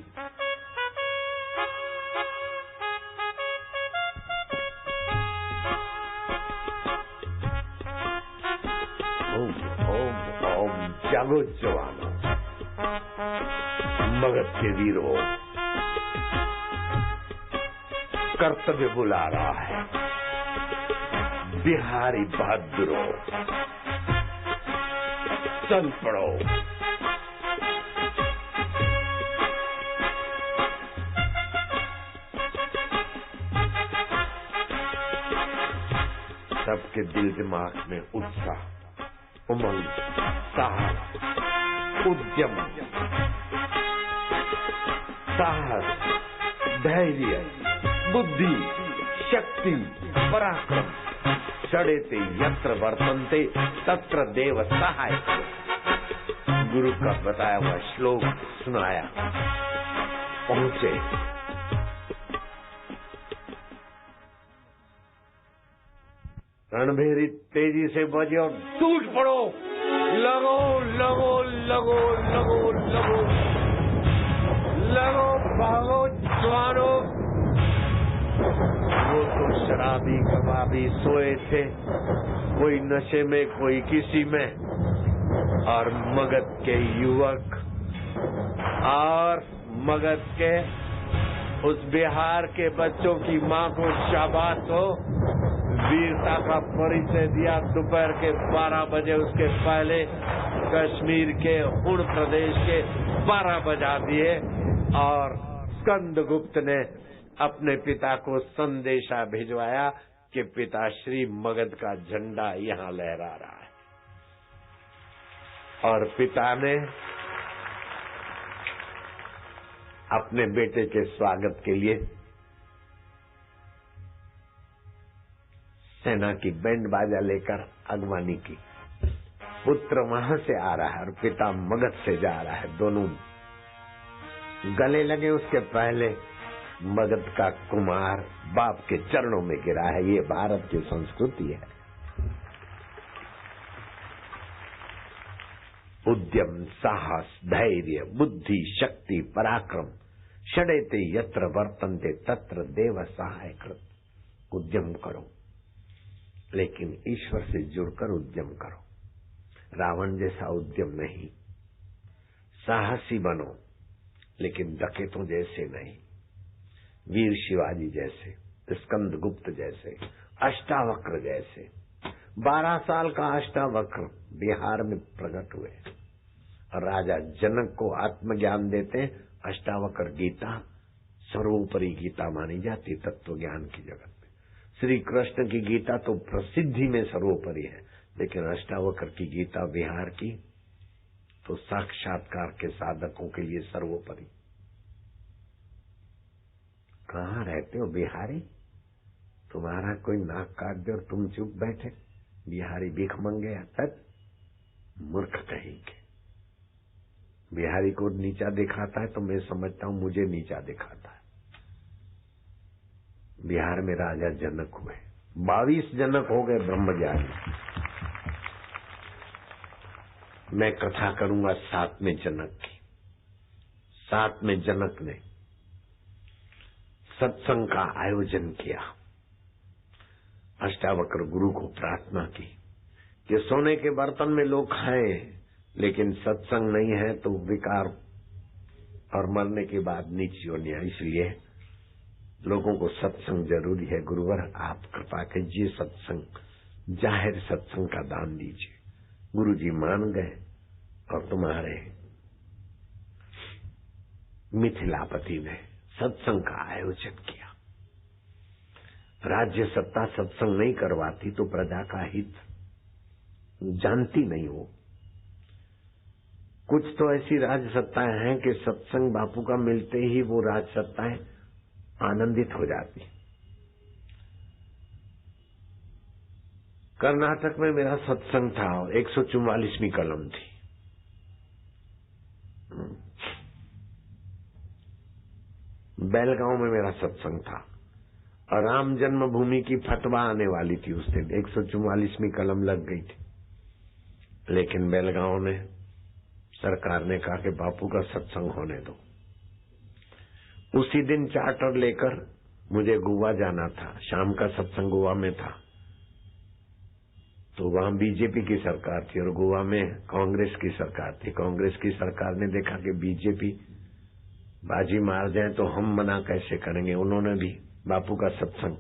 ओम ओम ओम, जागो जवानों, मगध के वीरों, कर्तव्य बुला रहा है। बिहारी बहादुरों, चल पड़ो। सबके दिल दिमाग में उत्साह, उमंग, साहस, उद्यम, साहस, धैर्य, बुद्धि, शक्ति, पराक्रम। षडेते यत्र वर्तन्ते तत्र देव सहाय। गुरु का बताया हुआ श्लोक सुनाया। पहुंचे रणभेरी तेजी से बजे और टूट पड़ो, लगो लगो लगो लगो लगो लगो, भागो जवानों। वो तो शराबी कबाबी सोए थे, कोई नशे में कोई किसी में, और मगध के युवक और मगध के उस बिहार के बच्चों की माँ को शाबाश हो, वीरता का परिचय दिया। दोपहर के 12 बजे उसके पहले कश्मीर के उन प्रदेश के 12 बजा दिए और स्कंदगुप्त ने अपने पिता को संदेशा भिजवाया कि पिताश्री मगध का झंडा यहाँ लहरा रहा है। और पिता ने अपने बेटे के स्वागत के लिए सेना की बैंड बाजा लेकर अगवानी की। पुत्र वहां से आ रहा है और पिता मगध से जा रहा है। दोनों गले लगे, उसके पहले मगध का कुमार बाप के चरणों में गिरा है। ये भारत की संस्कृति है। उद्यम, साहस, धैर्य, बुद्धि, शक्ति, पराक्रम, षडेते यत्र वर्तन्ते तत्र देव सहाय कृत। उद्यम करो, लेकिन ईश्वर से जुड़कर उद्यम करो। रावण जैसा उद्यम नहीं। साहसी बनो, लेकिन डकैतों जैसे नहीं। वीर शिवाजी जैसे, स्कंदगुप्त जैसे, अष्टावक्र जैसे। 12 साल का अष्टावक्र बिहार में प्रकट हुए और राजा जनक को आत्मज्ञान देते। अष्टावक्र गीता सर्वोपरि गीता मानी जाती तत्व ज्ञान की जगत में। श्री कृष्ण की गीता तो प्रसिद्धि में सर्वोपरि है, लेकिन अष्टावक्र की गीता बिहार की तो साक्षात्कार के साधकों के लिए सर्वोपरि। कहाँ रहते हो बिहारी? तुम्हारा कोई नाक काट दे और तुम चुप बैठे। बिहारी भीख मंगे तक मूर्ख कहेंगे। बिहारी को नीचा दिखाता है तो मैं समझता हूं मुझे नीचा दिखाता है। बिहार में राजा जनक हुए, 22 जनक हो गए ब्रह्मज्ञानी। मैं कथा करूंगा 7वें जनक की। 7वें जनक ने सत्संग का आयोजन किया। अष्टावक्र गुरु को प्रार्थना की कि सोने के बर्तन में लोग खाएं, लेकिन सत्संग नहीं है तो विकार और मरने के बाद नीची होनी है। इसलिए लोगों को सत्संग जरूरी है। गुरुवर आप कृपा कीजिए, सत्संग, जाहिर सत्संग का दान दीजिए। गुरुजी मान गए और तुम्हारे मिथिलापति ने सत्संग का आयोजन किया। राज्य सत्ता सत्संग नहीं करवाती तो प्रजा का हित जानती नहीं हो। कुछ तो ऐसी राज सत्ताएं हैं कि सत्संग बापू का मिलते ही वो राज सत्ताएं आनंदित हो जाती। कर्नाटक में मेरा सत्संग था, 144वीं कलम थी। बेलगांव में मेरा सत्संग था और राम जन्मभूमि की फतवा आने वाली थी उस दिन। 144वीं कलम लग गई थी, लेकिन बेलगांव ने सरकार ने कहा कि बापू का सत्संग होने दो। उसी दिन चार्टर लेकर मुझे गोवा जाना था। शाम का सत्संग गोवा में था, तो वहां बीजेपी की सरकार थी और गोवा में कांग्रेस की सरकार थी। कांग्रेस की सरकार ने देखा कि बीजेपी बाजी मार जाए तो हम मना कैसे करेंगे। उन्होंने भी बापू का सत्संग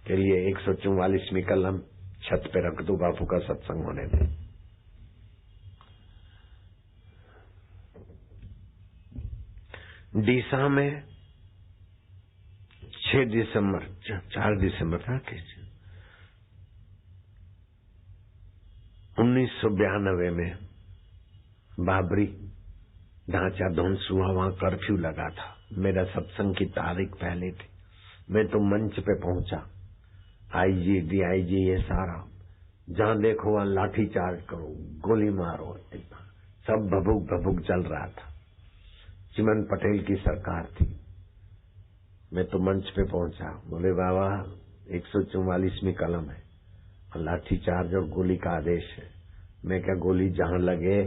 के लिए 144वीं कलम छत पे रख दो, बापू का सत्संग होने दो। डीसा में 4 दिसंबर था कि 1992 में बाबरी ढांचा ध्वंस हुआ। वहां कर्फ्यू लगा था। मेरा सत्संग की तारीख पहले थी। मैं तो मंच पे पहुंचा, आईजी, डीआईजी, ये सारा जहां देखो वहां लाठी चार्ज करो, गोली मारो, सब भभुक भभुक चल रहा था। चिमन पटेल की सरकार थी। मैं तो मंच पे पहुंचा, बोले बाबा 144वीं कलम है और लाठी चार्ज और गोली का आदेश है। मैं क्या, गोली जहां लगे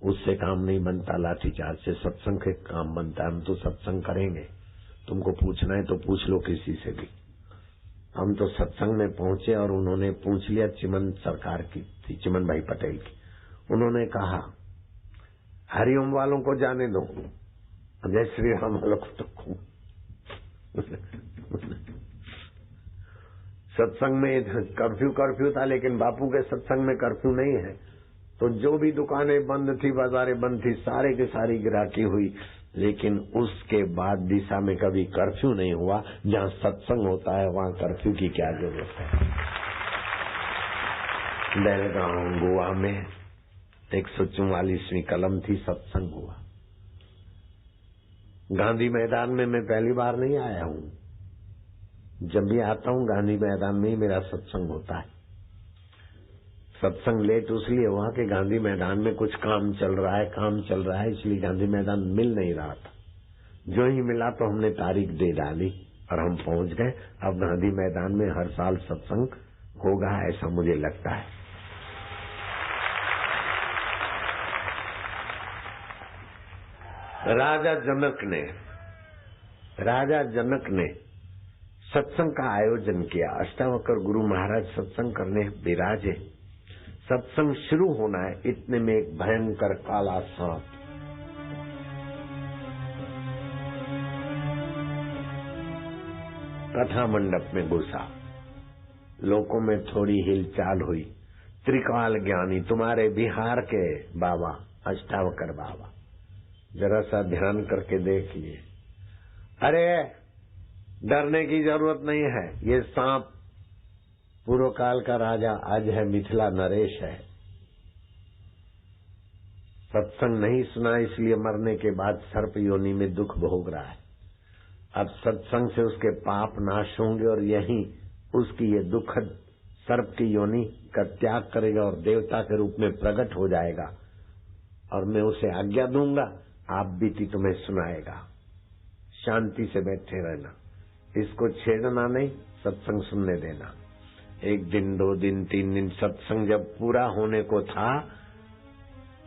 उससे काम नहीं बनता, लाठी चार्ज से सत्संग के काम बनता है। हम तो सत्संग करेंगे, तुमको पूछना है तो पूछ लो किसी से भी। हम तो सत्संग में पहुंचे और उन्होंने पूछ लिया, चिमन सरकार की थी, चिमन भाई पटेल की। उन्होंने कहा हरिओम वालों को जाने दो, जय श्री राम वालों को तो सत्संग में कर्फ्यू था, लेकिन बापू के सत्संग में कर्फ्यू नहीं है। तो जो भी दुकानें बंद थी, बाजारें बंद थी, सारे की सारी गिराकी हुई, लेकिन उसके बाद दिशा में कभी कर्फ्यू नहीं हुआ। जहां सत्संग होता है वहां कर्फ्यू की क्या जरूरत है। बेलगांव गोवा में 144वीं कलम थी, सत्संग हुआ। गांधी मैदान में मैं पहली बार नहीं आया हूं। जब भी आता हूं गांधी मैदान में ही मेरा सत्संग होता है। सत्संग लेट इसलिए हुआ कि गांधी मैदान में कुछ काम चल रहा है, इसलिए गांधी मैदान मिल नहीं रहा था। जो ही मिला तो हमने तारीख दे डाली और हम पहुंच गए। अब गांधी मैदान में हर साल सत्संग होगा, ऐसा मुझे लगता है। राजा जनक ने सत्संग का आयोजन किया। अष्टावक्र गुरु महाराज सत्संग करने विराजे। सत्संग शुरू होना है, इतने में एक भयंकर काला सांप कथा मंडप में घुसा। लोगों में थोड़ी हिलचाल हुई। त्रिकाल ज्ञानी, तुम्हारे बिहार के बाबा अष्टावक्र बाबा, जरा सा ध्यान करके देखिए। अरे डरने की जरूरत नहीं है, ये सांप पूर्व काल का राजा आज है, मिथिला नरेश है। सत्संग नहीं सुना इसलिए मरने के बाद सर्प योनि में दुख भोग रहा है। अब सत्संग से उसके पाप नाश होंगे और यही उसकी ये दुखद सर्प की योनि का त्याग करेगा और देवता के रूप में प्रकट हो जाएगा और मैं उसे आज्ञा दूंगा, आप बीती तुम्हें सुनाएगा। शांति से बैठे रहना, इसको छेड़ना नहीं, सत्संग सुनने देना। 1 दिन 2 दिन 3 दिन सत्संग जब पूरा होने को था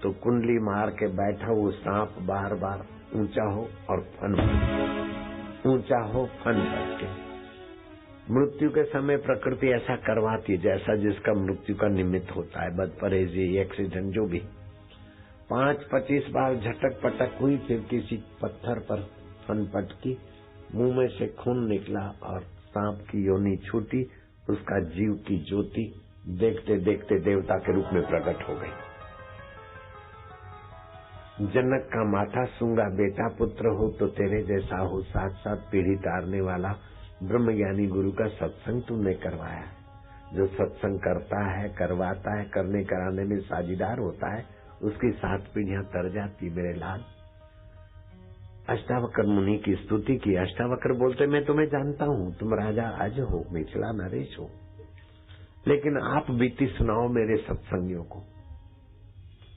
तो कुंडली मार के बैठा वो सांप बार बार ऊंचा हो और फन ऊंचा हो फन के। मृत्यु के समय प्रकृति ऐसा करवाती है जैसा जिसका मृत्यु का निमित्त होता है, बदपरहेजी, एक्सीडेंट, जो भी। 5-25 बार झटक पटक हुई, फिर किसी पत्थर पर फन पटकी, मुंह में से खून निकला और सांप की योनि छूटी। उसका जीव की ज्योति देखते देखते देवता के रूप में प्रकट हो गई। जनक का माथा सूंगा बेटा, पुत्र हो तो तेरे जैसा हो, साथ साथ पीढ़ी तारने वाला ब्रह्मज्ञानी गुरु का सत्संग तुमने करवाया। जो सत्संग करता है, करवाता है, करने कराने में साझीदार होता है, उसकी 7 पीढ़ियां तर जाती। मेरे लाल, अष्टावक्र मुनि की स्तुति की। अष्टावक्र बोलते मैं तुम्हें जानता हूँ, तुम राजा आज हो, मिथिला नरेश हो, लेकिन आप बीती सुनाओ मेरे सत्संगियों को।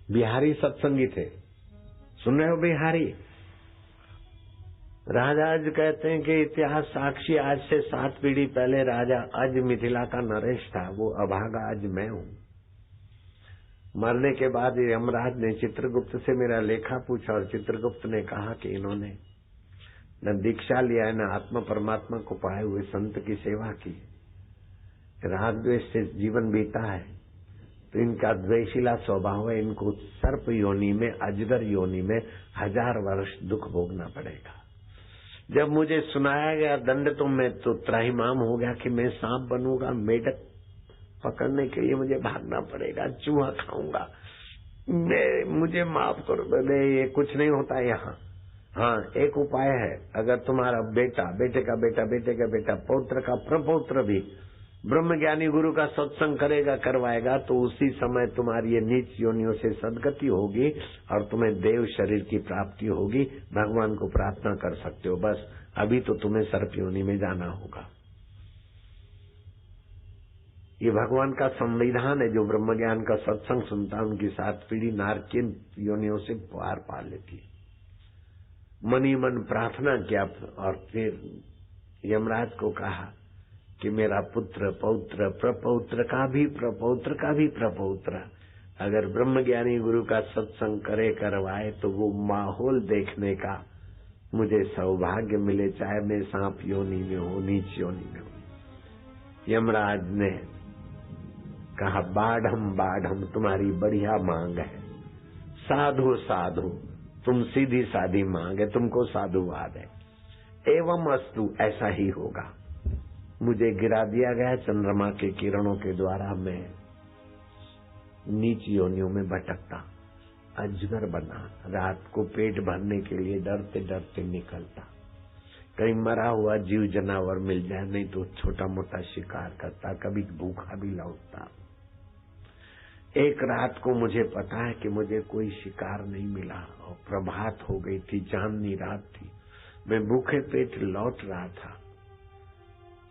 बिहारी सत्संगी थे, सुन रहे हो बिहारी? राजा आज कहते हैं कि इतिहास साक्षी, आज से 7 पीढ़ी पहले राजा आज मिथिला का नरेश था, वो अभागा आज मैं हूँ। मरने के बाद यमराज ने चित्रगुप्त से मेरा लेखा पूछा और चित्रगुप्त ने कहा कि इन्होंने न दीक्षा लिया है, न आत्मा परमात्मा को पाए हुए संत की सेवा की, राग द्वेष से जीवन बीता है, तो इनका द्वेषीला स्वभाव है, इनको सर्प योनि में, अजगर योनि में 1000 वर्ष दुख भोगना पड़ेगा। जब मुझे सुनाया गया दंड तो मैं तो त्राहिमाम हो गया कि मैं सांप बनूंगा, मेढक पकड़ने के लिए मुझे भागना पड़ेगा, चूहा खाऊंगा, मुझे माफ करो। ये कुछ नहीं होता यहाँ। हाँ, एक उपाय है, अगर तुम्हारा बेटा, बेटे का बेटा, बेटे का बेटा, पौत्र का प्रपौत्र भी ब्रह्मज्ञानी गुरु का सत्संग करेगा, करवाएगा, तो उसी समय तुम्हारी ये नीच योनियों से सदगति होगी और तुम्हें देव शरीर की प्राप्ति होगी। भगवान को प्रार्थना कर सकते हो। बस अभी तो तुम्हें सर्प योनि में जाना होगा। ये भगवान का संविधान है। जो ब्रह्म ज्ञान का सत्संग सुनता है उनकी 7 पीढ़ी नारकीन योनियों से पार पा लेती है। मनी मन प्रार्थना किया और फिर यमराज को कहा कि मेरा पुत्र पौत्र प्रपौत्र का भी प्रपौत्र का भी प्रपौत्र अगर ब्रह्मज्ञानी गुरु का सत्संग करे करवाए तो वो माहौल देखने का मुझे सौभाग्य मिले, चाहे मैं सांप योनि में हो नीच योनि में हो। यमराज ने कहा बाढ़म तुम्हारी बढ़िया मांग है, साधु साधु तुम सीधी साधी मांग है, तुमको साधुवाद है। एवं अस्तु ऐसा ही होगा। मुझे गिरा दिया गया चंद्रमा के किरणों के द्वारा, मैं नीच योनियों में भटकता अजगर बना, रात को पेट भरने के लिए डरते डरते निकलता, कहीं मरा हुआ जीव जनावर मिल जाए, नहीं तो छोटा मोटा शिकार करता, कभी भूखा भी लौटता। एक रात को मुझे पता है कि मुझे कोई शिकार नहीं मिला और प्रभात हो गई थी, चांदनी रात थी, मैं भूखे पेट लौट रहा था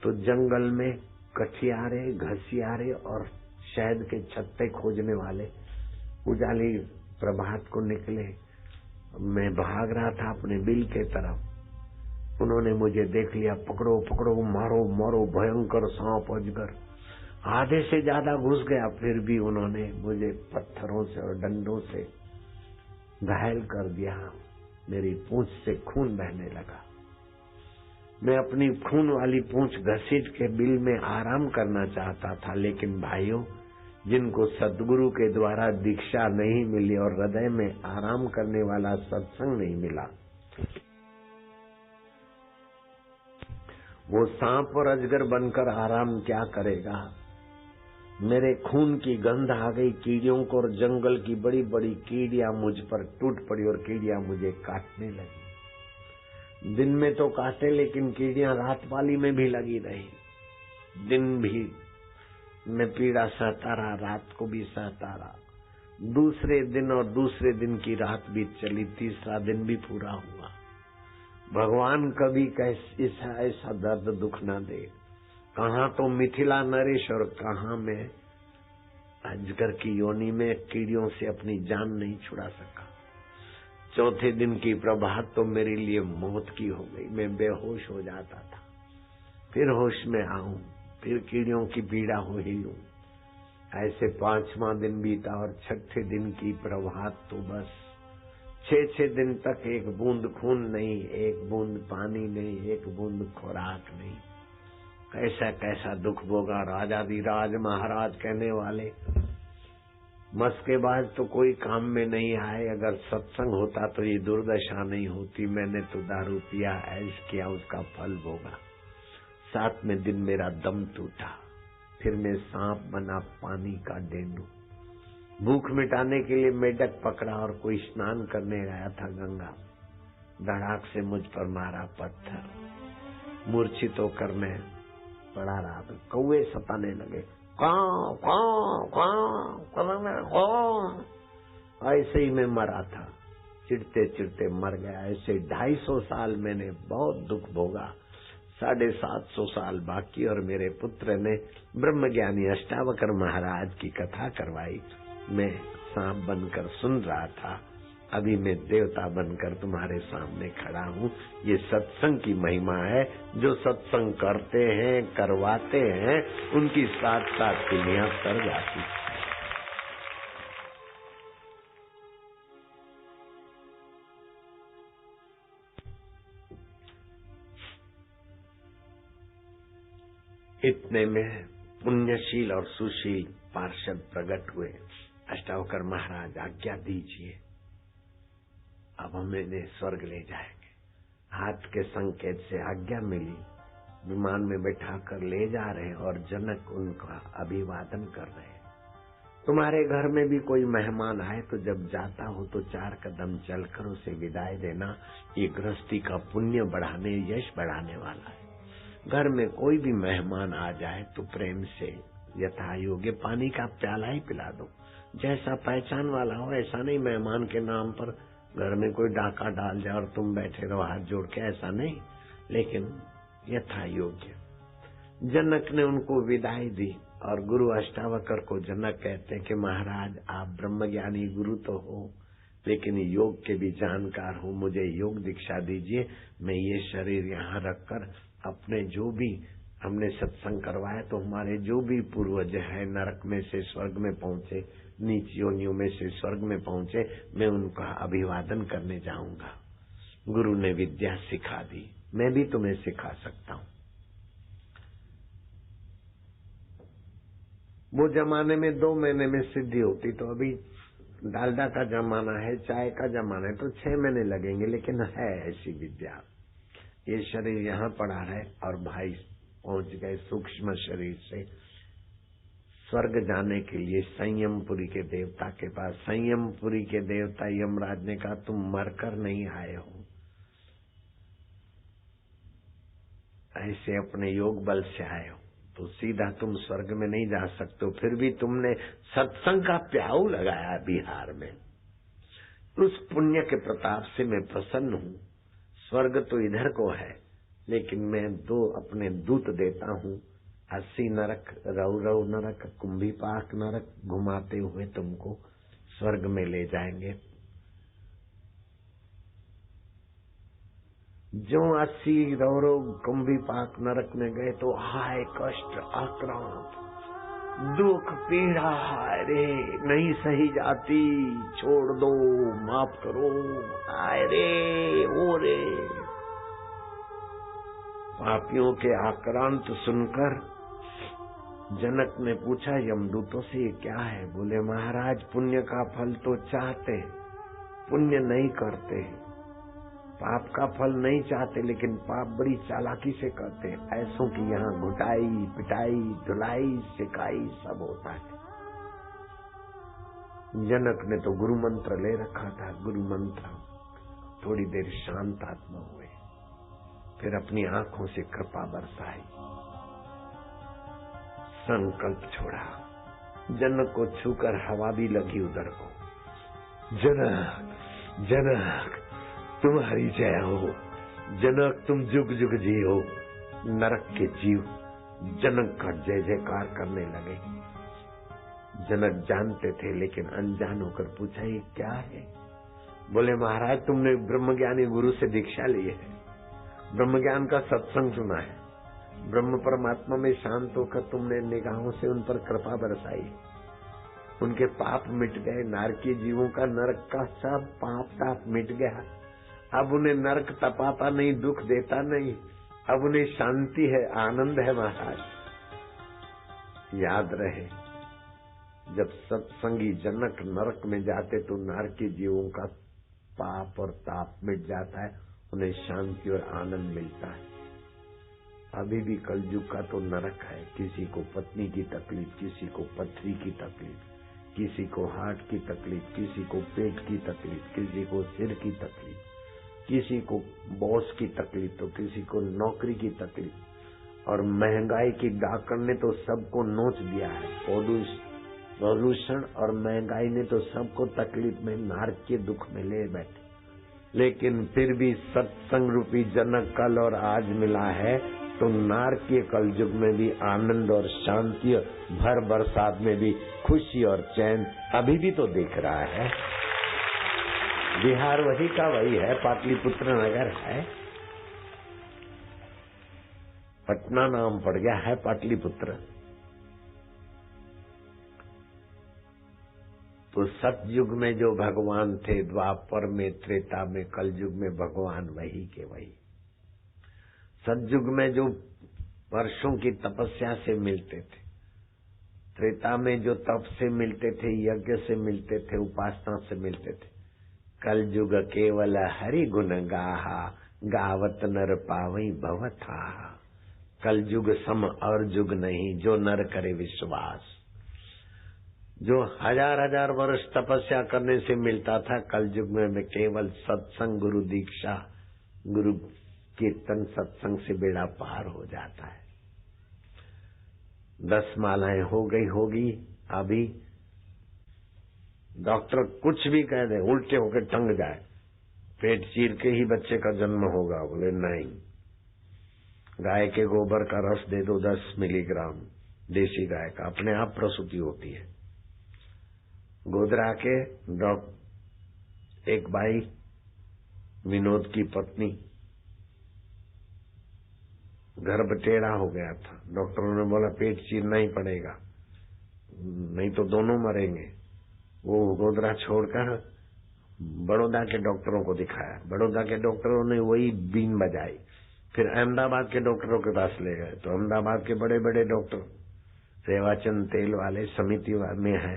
तो जंगल में कठियारे घसियारे और शहद के छत्ते खोजने वाले उजाली प्रभात को निकले। मैं भाग रहा था अपने बिल के तरफ, उन्होंने मुझे देख लिया, पकड़ो पकड़ो मारो मारो, भयंकर सांप अजगर। आधे से ज्यादा घुस गया, फिर भी उन्होंने मुझे पत्थरों से और डंडों से घायल कर दिया। मेरी पूंछ से खून बहने लगा। मैं अपनी खून वाली पूंछ घसीट के बिल में आराम करना चाहता था, लेकिन भाइयों, जिनको सद्गुरु के द्वारा दीक्षा नहीं मिली और हृदय में आराम करने वाला सत्संग नहीं मिला, वो सांप और अजगर बनकर आराम क्या करेगा। मेरे खून की गंध आ गई कीड़ियों को, और जंगल की बड़ी बड़ी कीड़ियां मुझ पर टूट पड़ी और कीड़ियां मुझे काटने लगी। दिन में तो काटे, लेकिन कीड़ियां रात वाली में भी लगी रही। दिन भी मैं पीड़ा सहता रहा, रात को भी सहता रहा। दूसरे दिन और दूसरे दिन की रात भी चली, तीसरा दिन भी पूरा हुआ। भगवान कभी ऐसा दर्द दुख न दे। कहाँ तो मिथिला नरेश और कहाँ मैं अजगर की योनि में कीड़ियों से अपनी जान नहीं छुड़ा सका। चौथे दिन की प्रभात तो मेरे लिए मौत की हो गई। मैं बेहोश हो जाता था, फिर होश में आऊं, फिर कीड़ियों की पीड़ा हो ही लूं। ऐसे 5वां दिन बीता और छठे दिन की प्रभात तो बस 6 दिन तक एक बूंद खून नहीं, एक बूंद पानी नहीं, एक बूंद खुराक नहीं। कैसा कैसा दुख भोगा। राजाधिराज महाराज कहने वाले मस्केबाज तो कोई काम में नहीं आए, अगर सत्संग होता तो ये दुर्दशा नहीं होती। मैंने तो दारू पिया, ऐश किया, उसका फल भोगा। 7वें दिन मेरा दम टूटा, फिर मैं सांप बना पानी का डेंडू। भूख मिटाने के लिए मेढक पकड़ा और कोई स्नान करने गया था गंगा, धड़ाक से मुझ पर मारा पत्थर, मूर्छित होकर मैं पड़ा रहा। कौवे सताने लगे, कां कां कां, ऐसे ही मैं मरा था, चिढ़ते चिढ़ते मर गया। ऐसे 250 साल मैंने बहुत दुख भोगा। 750 साल बाकी और मेरे पुत्र ने ब्रह्मज्ञानी अष्टावकर महाराज की कथा करवाई। मैं सांप बनकर सुन रहा था, अभी मैं देवता बनकर तुम्हारे सामने खड़ा हूँ। ये सत्संग की महिमा है। जो सत्संग करते हैं, करवाते हैं, उनकी साथ साथ दुनिया तर जाती है। इतने में पुण्यशील और सुशील पार्षद प्रकट हुए। अष्टावकर महाराज, आज्ञा दीजिए, अब हमें स्वर्ग ले जाएंगे। हाथ के संकेत से आज्ञा मिली, विमान में बैठाकर ले जा रहे और जनक उनका अभिवादन कर रहे हैं। तुम्हारे घर में भी कोई मेहमान आए तो जब जाता हो तो 4 कदम चलकर उसे विदाई देना। ये गृहस्थी का पुण्य बढ़ाने, यश बढ़ाने वाला है। घर में कोई भी मेहमान आ जाए तो प्रेम से यथा योग्य पानी का प्याला ही पिला दो। जैसा पहचान वाला हो, ऐसा नहीं मेहमान के नाम पर घर में कोई डाका डाल जाए और तुम बैठे रहो हाथ जोड़ के, ऐसा नहीं, लेकिन यथा योग्य। जनक ने उनको विदाई दी और गुरु अष्टावक्र को जनक कहते हैं कि महाराज आप ब्रह्मज्ञानी गुरु तो हो, लेकिन योग के भी जानकार हो, मुझे योग दीक्षा दीजिए। मैं ये शरीर यहाँ रखकर अपने जो भी हमने सत्संग करवाया तो हमारे जो भी पूर्वज है नरक में से स्वर्ग में पहुंचे, नीच योनियों में से स्वर्ग में पहुंचे, मैं उनका अभिवादन करने जाऊंगा। गुरु ने विद्या सिखा दी, मैं भी तुम्हें सिखा सकता हूँ। वो जमाने में 2 महीने में सिद्धि होती, तो अभी डालडा का जमाना है, चाय का जमाना है, तो 6 महीने लगेंगे, लेकिन है ऐसी विद्या। ये शरीर यहाँ पड़ा है और भाई पहुंच गए सूक्ष्म शरीर से स्वर्ग जाने के लिए संयमपुरी के देवता के पास। संयमपुरी के देवता यमराज ने कहा तुम मरकर नहीं आए हो, ऐसे अपने योग बल से आए हो, तो सीधा तुम स्वर्ग में नहीं जा सकते हो। फिर भी तुमने सत्संग का प्याऊ लगाया बिहार में, उस पुण्य के प्रताप से मैं प्रसन्न हूँ। स्वर्ग तो इधर को है, लेकिन मैं 2 अपने दूत देता हूँ, 80 नरक, रऊ नरक, कुंभीपाक नरक घुमाते हुए तुमको स्वर्ग में ले जाएंगे। जो 80 रौरव कुंभीपाक नरक में गए तो हाय कष्ट, आक्रांत, दुख, पीड़ा, हाय रे नहीं सही जाती, छोड़ दो, माफ करो, हाय रे ओ रे। पापियों के आक्रांत सुनकर जनक ने पूछा यमदूतों से ये क्या है? बोले महाराज पुण्य का फल तो चाहते, पुण्य नहीं करते, पाप का फल नहीं चाहते, लेकिन पाप बड़ी चालाकी से करते। ऐसों की यहाँ घुटाई, पिटाई, धुलाई, सिकाई सब होता है। जनक ने तो गुरु मंत्र ले रखा था, गुरु मंत्र। थोड़ी देर शांत आत्मा हुए, फिर अपनी आंखों से कृपा बरसाई, संकल्प छोड़ा। जनक को छूकर हवा भी लगी उधर को। जनक, जनक तुम्हारी जय हो, जनक तुम जुग जुग जियो। नरक के जीव जनक का जय जयकार करने लगे। जनक जानते थे, लेकिन अनजान होकर पूछा ये क्या है? बोले महाराज तुमने ब्रह्मज्ञानी गुरु से दीक्षा ली है, ब्रह्मज्ञान का सत्संग सुना है, ब्रह्म परमात्मा में शांत होकर तुमने निगाहों से उन पर कृपा बरसाई, उनके पाप मिट गए। नारकीय जीवों का नरक का सब पाप ताप मिट गया। अब उन्हें नरक तपाता नहीं, दुख देता नहीं, अब उन्हें शांति है, आनंद है। महाराज याद रहे, जब सत्संगी जनक नरक में जाते तो नारकीय जीवों का पाप और ताप मिट जाता है, उन्हें शांति और आनंद मिलता है। अभी भी कलयुग का तो नरक है। किसी को पत्नी की तकलीफ, किसी को पथरी की तकलीफ, किसी को हार्ट की तकलीफ, किसी को पेट की तकलीफ, किसी को सिर की तकलीफ, किसी को बॉस की तकलीफ, तो किसी को नौकरी की तकलीफ। और महंगाई की डाकण ने तो सबको नोच दिया है। प्रदूषण और महंगाई ने तो सबको तकलीफ में, नारक के दुख में ले बैठे। लेकिन फिर भी सत्संग रूपी जनक कल और आज मिला है, तो नारकीय कलयुग में भी आनंद और शांति, भर बरसात में भी खुशी और चैन अभी भी तो दिख रहा है। बिहार वही का वही है, पाटलिपुत्र नगर है, पटना नाम पड़ गया है पाटलिपुत्र। तो सतयुग में जो भगवान थे, द्वापर में, त्रेता में, कलयुग में भगवान वही के वही। सतयुग में जो वर्षों की तपस्या से मिलते थे, त्रेता में जो तप से मिलते थे, यज्ञ से मिलते थे, उपासना से मिलते थे, कलयुग केवल हरि गुण गाहा, गावत नर पावई भवथा। कलयुग सम और जुग नहीं, जो नर करे विश्वास। जो हजार वर्ष तपस्या करने से मिलता था, कलयुग में केवल सत्संग, गुरु दीक्षा, गुरु कीर्तन, सत्संग से बेड़ा पार हो जाता है। 10 मालाएं हो गई होगी। अभी डॉक्टर कुछ भी कह दे, उल्टे होकर टंग जाए, पेट चीर के ही बच्चे का जन्म होगा। बोले नहीं, गाय के गोबर का रस दे दो 10 मिलीग्राम, देसी गाय का अपने आप प्रसूति होती है। गोधरा के एक भाई विनोद की पत्नी गर्भ टेढ़ा हो गया था। डॉक्टरों ने बोला पेट चीरना ही पड़ेगा, नहीं तो दोनों मरेंगे। वो गोधरा छोड़कर बड़ौदा के डॉक्टरों को दिखाया। बड़ौदा के डॉक्टरों ने वही बीन बजाई। फिर अहमदाबाद के डॉक्टरों के पास ले गए तो अहमदाबाद के बड़े बड़े डॉक्टर सेवाचंद तेल वाले समिति में है,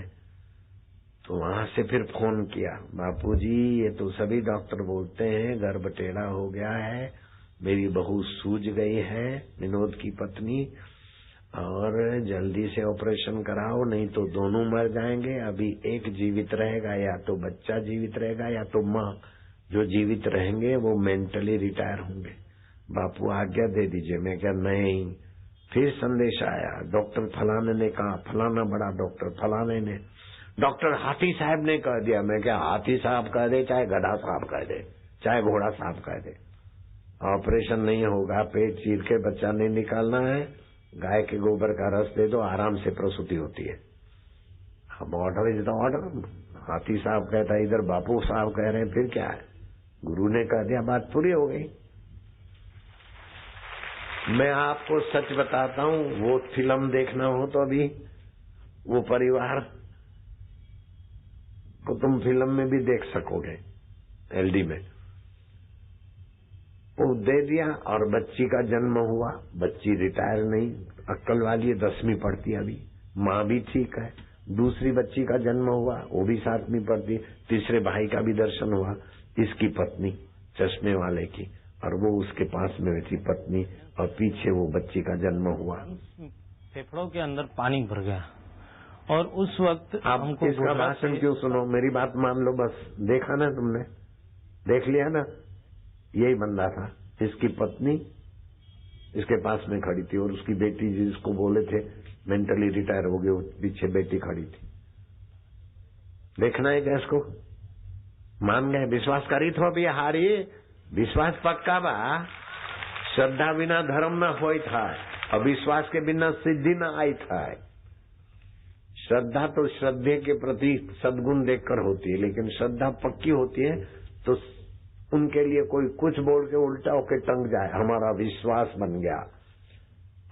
तो वहां से फिर फोन किया, बापूजी ये तो सभी डॉक्टर बोलते हैं गर्भ टेढ़ा हो गया है, मेरी बहू सूज गई है विनोद की पत्नी, और जल्दी से ऑपरेशन कराओ नहीं तो दोनों मर जाएंगे। अभी एक जीवित रहेगा, या तो बच्चा जीवित रहेगा या तो माँ। जो जीवित रहेंगे वो मेंटली रिटायर होंगे। बापू आज्ञा दे दीजिए। मैं क्या नहीं। फिर संदेश आया, डॉक्टर फलाने ने कहा, फलाना बड़ा डॉक्टर फलाने ने, डॉक्टर हाथी साहब ने कह दिया। मैं क्या हाथी साहब कह दे चाहे गधा साहब कह दे चाहे घोड़ा साहब कह दे, ऑपरेशन नहीं होगा, पेट चीर के बच्चा नहीं निकालना है, गाय के गोबर का रस दे दो, आराम से प्रसूति होती है। अब ऑर्डर इज द ऑर्डर। हाथी साहब कहता है, इधर बापू साहब कह रहे हैं, फिर क्या है, गुरु ने कह दिया, बात पूरी हो गई। मैं आपको सच बताता हूं, वो फिल्म देखना हो तो अभी वो परिवार को तुम फिल्म में भी देख सकोगे, एलडी में। वो दे दिया और बच्ची का जन्म हुआ। बच्ची रिटायर नहीं, अक्कल वाली है, 10वीं पढ़ती अभी, माँ भी ठीक है। दूसरी बच्ची का जन्म हुआ, वो भी 7वीं पढ़ती। तीसरे भाई का भी दर्शन हुआ, इसकी पत्नी चश्मे वाले की, और वो उसके पास में थी पत्नी, और पीछे वो बच्ची का जन्म हुआ। फेफड़ों के अंदर पानी भर गया, और उस वक्त आप इसका भाषण क्यों सुनो, मेरी बात मान लो बस। देखा ना तुमने, देख लिया ना, यही बंदा था। इसकी पत्नी इसके पास में खड़ी थी, और उसकी बेटी जिसको बोले थे मेंटली रिटायर हो गए, पीछे बेटी खड़ी थी। देखना है गैस को, मान गए, विश्वास करी थो भी हारी, विश्वास पक्का बा। श्रद्धा बिना धर्म न होई था, अविश्वास के बिना सिद्धि न आई था। श्रद्धा तो श्रद्धे के प्रति सद्गुण देखकर होती है, लेकिन श्रद्धा पक्की होती है तो उनके लिए कोई कुछ बोल के उल्टा होके टंग जाए, हमारा विश्वास बन गया।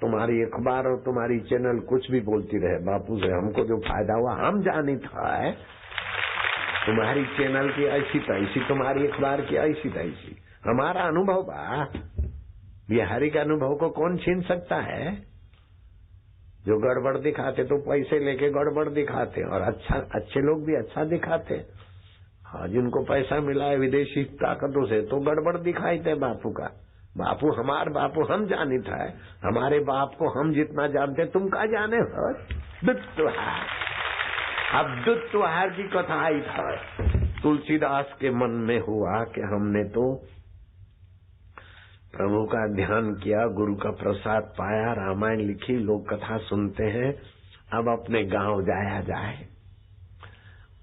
तुम्हारी अखबार और तुम्हारी चैनल कुछ भी बोलती रहे, बापू से हमको जो फायदा हुआ हम जानी था है। तुम्हारी चैनल की ऐसी तैसी, तुम्हारी अखबार की ऐसी तैसी, हमारा अनुभव बा। बिहारी के अनुभव को कौन छीन सकता है। जो गड़बड़ दिखाते तो पैसे लेके गड़बड़ दिखाते, और अच्छे लोग भी अच्छा दिखाते। हाँ, जिनको पैसा मिला है विदेशी ताकतों से तो गड़बड़ दिखाई थे बापू का। बापू हमार बापू हम जानी था, हमारे बाप को हम जितना जानते तुम का जाने हो। दुत्तुहार, अब दुत्तुहार की कथा आई था। तुलसीदास के मन में हुआ कि हमने तो प्रभु का ध्यान किया, गुरु का प्रसाद पाया, रामायण लिखी, लोग कथा सुनते हैं, अब अपने गांव जाया जाए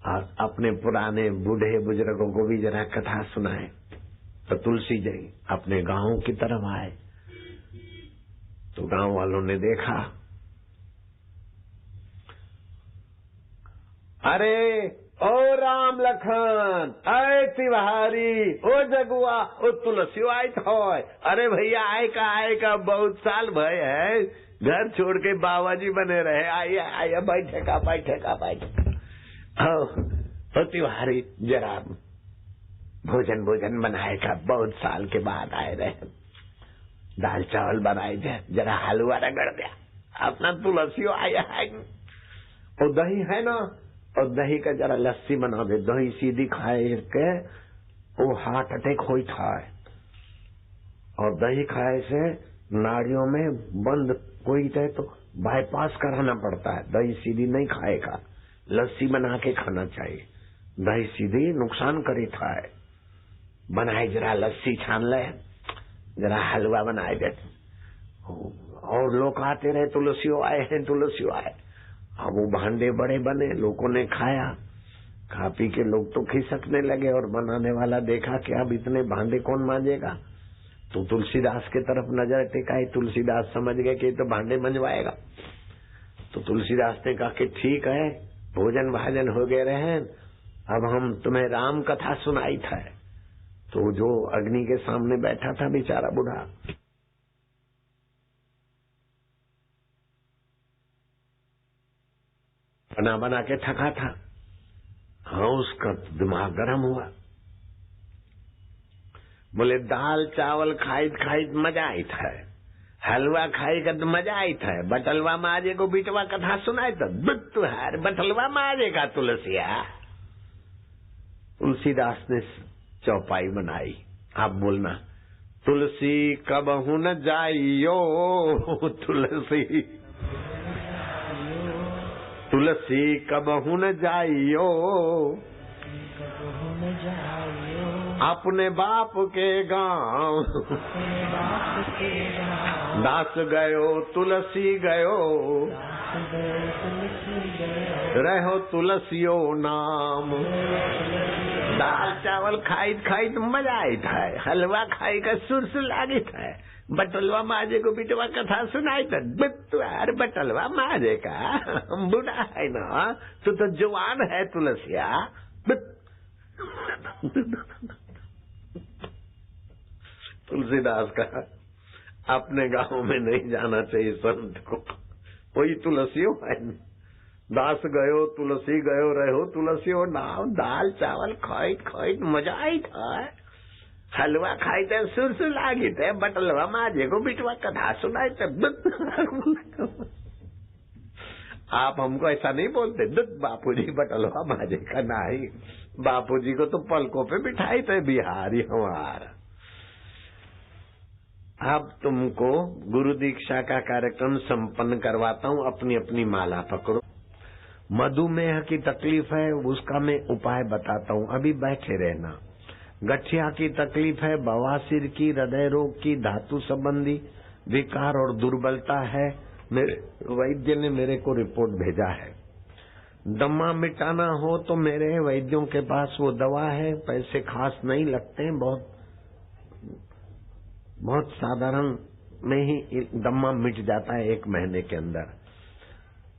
और अपने पुराने बूढ़े बुजुर्गों को भी जरा कथा सुनाए। तो तुलसी जी अपने गांव की तरफ आए, तो गांव वालों ने देखा, अरे ओ राम लखन, अरे तिवारी, ओ जगुआ, ओ तुलसी आई था। अरे भैया आए का बहुत साल भय है, घर छोड़ के बाबा जी बने रहे, आइए आइए बैठेगा बैठेगा बैठेगा। ओ तिवारी जरा भोजन बनाएगा, बहुत साल के बाद आए रहे, दाल चावल बनाए थे, जरा हलवा रगड़ दिया, अपना तुलसी आया है। और दही है ना, और दही का जरा लस्सी बना दे, दही सीधी खाए के वो हार्ट अटैक हो था। और दही खाए से नाड़ियों में बंद कोई थे तो बाईपास कराना पड़ता है, दही सीधी नहीं खाएगा, लस्सी बना के खाना चाहिए। दही सीधी नुकसान करे था, बनाए जरा लस्सी छान ले, जरा हलवा बनाए दे। और लोग आते रहे, तुलसियों आए हैं तुलसियों आए। अब वो भांडे बड़े बने, लोगों ने खाया, खा पी के लोग तो खिसकने लगे, और बनाने वाला देखा कि अब इतने भांडे कौन मांजेगा, तो तुलसीदास के तरफ नजर टिकाई। तुलसीदास समझ गए कि तो भांडे मंजवाएगा। तो तुलसीदास ने कहा कि ठीक है, भोजन भाजन हो गए रहे, अब हम तुम्हें राम कथा सुनाई था। तो जो अग्नि के सामने बैठा था बेचारा बूढ़ा, बना बना के थका था। हाँ, उसका दिमाग गर्म हुआ। बोले दाल चावल खाई खाई मजा आई था, हलवा खाई का तो मजा आई था, बटलवा माजे को बिटवा कथा सुनाई था, तुहार बटलवा माजे का तुलसिया। तुलसीदास ने चौपाई बनाई। आप बोलना, तुलसी कबहू न जाइयो, तुलसी तुलसी कबहू न जाइयो, अपने बाप के गांव, दास गयो तुलसी गयो, रहो तुलसियो नाम। दाल चावल खाई खाई तो मजा आई था, हलवा खाई का सुरसुर लागी था, बटलवा माजे को बिटवा कथा सुनाई था, तुहार बटलवा माजे का बूढ़ा है ना, तू तो जवान है तुलसिया। तुलसीदास का अपने गांव में नहीं जाना चाहिए संत को, वही तुलसियों है। दास गयो तुलसी गयो, रहो तुलसियों नाम। दाल चावल खाई खाई मजा आई था, हलवा खाई थे सुरसुर लागी थे, बटलवा माजे को बिटवा कथा सुनाई थे। आप हमको ऐसा नहीं बोलते, दुध बापूजी बटलवा माजे का नहीं, बापूजी को तो पलकों पे बिठाई थे बिहारी हमारा। अब तुमको गुरु दीक्षा का कार्यक्रम संपन्न करवाता हूँ। अपनी अपनी माला पकड़ो। मधुमेह की तकलीफ है, उसका मैं उपाय बताता हूँ, अभी बैठे रहना। गठिया की तकलीफ है, बवासीर की, हृदय रोग की, धातु संबंधी विकार और दुर्बलता है, मेरे वैद्य ने मेरे को रिपोर्ट भेजा है। दमा मिटाना हो तो मेरे वैद्यों के पास वो दवा है, पैसे खास नहीं लगते, बहुत साधारण में ही दमा मिट जाता है 1 महीने के अंदर।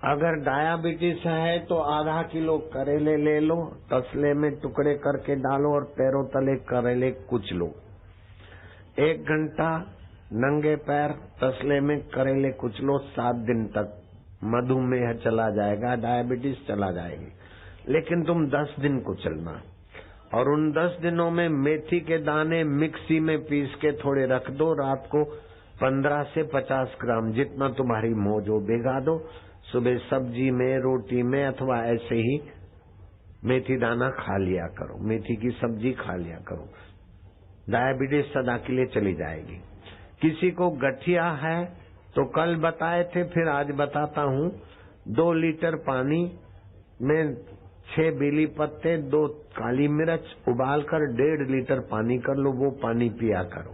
अगर डायबिटीज है तो आधा किलो करेले ले लो, तसले में टुकड़े करके डालो और पैरों तले करेले कुचलो। 1 घंटा नंगे पैर तसले में करेले कुचलो, 7 दिन तक मधुमेह चला जाएगा, डायबिटीज चला जाएगी। लेकिन तुम 10 दिन कुचलना, और उन 10 दिनों में मेथी के दाने मिक्सी में पीस के थोड़े रख दो, रात को 15 से 50 ग्राम जितना तुम्हारी मौज हो भिगा दो, सुबह सब्जी में, रोटी में अथवा ऐसे ही मेथी दाना खा लिया करो, मेथी की सब्जी खा लिया करो। डायबिटीज सदा के लिए चली जाएगी। किसी को गठिया है तो कल बताए थे, फिर आज बताता हूँ। 2 लीटर पानी में 6 बेली पत्ते, 2 काली मिर्च उबालकर 1.5 लीटर पानी कर लो, वो पानी पिया करो।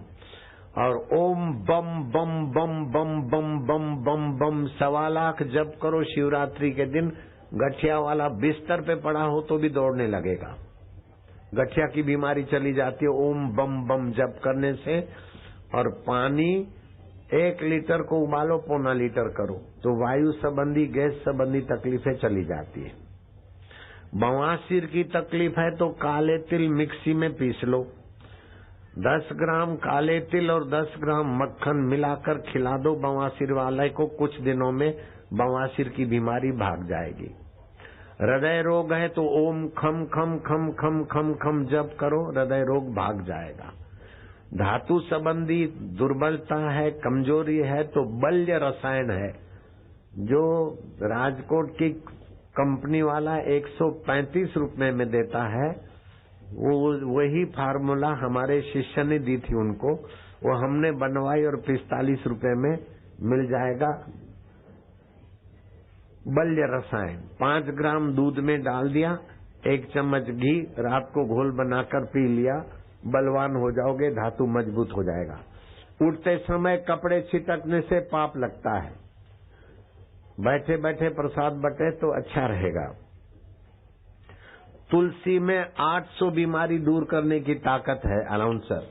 और ओम बम बम बम बम बम बम बम बम 1.25 लाख जप करो। शिवरात्रि के दिन गठिया वाला बिस्तर पे पड़ा हो तो भी दौड़ने लगेगा। गठिया की बीमारी चली जाती है ओम बम बम जप करने से। और पानी 1 लीटर को उबालो, 1.25 लीटर करो तो वायु संबंधी, गैस संबंधी तकलीफें चली जाती है। बवासीर की तकलीफ है तो काले तिल मिक्सी में पीस लो, 10 ग्राम काले तिल और 10 ग्राम मक्खन मिलाकर खिला दो बवासीर वाले को। कुछ दिनों में बवासीर की बीमारी भाग जाएगी। हृदय रोग है तो ओम खम खम खम खम खम खम जप करो, हृदय रोग भाग जाएगा। धातु संबंधी दुर्बलता है, कमजोरी है तो बल्य रसायन है, जो राजकोट की कंपनी वाला 135 रुपए में देता है, वही फार्मूला हमारे शिष्य ने दी थी उनको, वो हमने बनवाई और 45 रुपए में मिल जाएगा। बल्य रसायन 5 ग्राम दूध में डाल दिया, 1 चम्मच घी, रात को घोल बनाकर पी लिया, बलवान हो जाओगे, धातु मजबूत हो जाएगा। उठते समय कपड़े छिटकने से पाप लगता है, बैठे बैठे प्रसाद बटे तो अच्छा रहेगा। तुलसी में 800 बीमारी दूर करने की ताकत है। अनाउंसर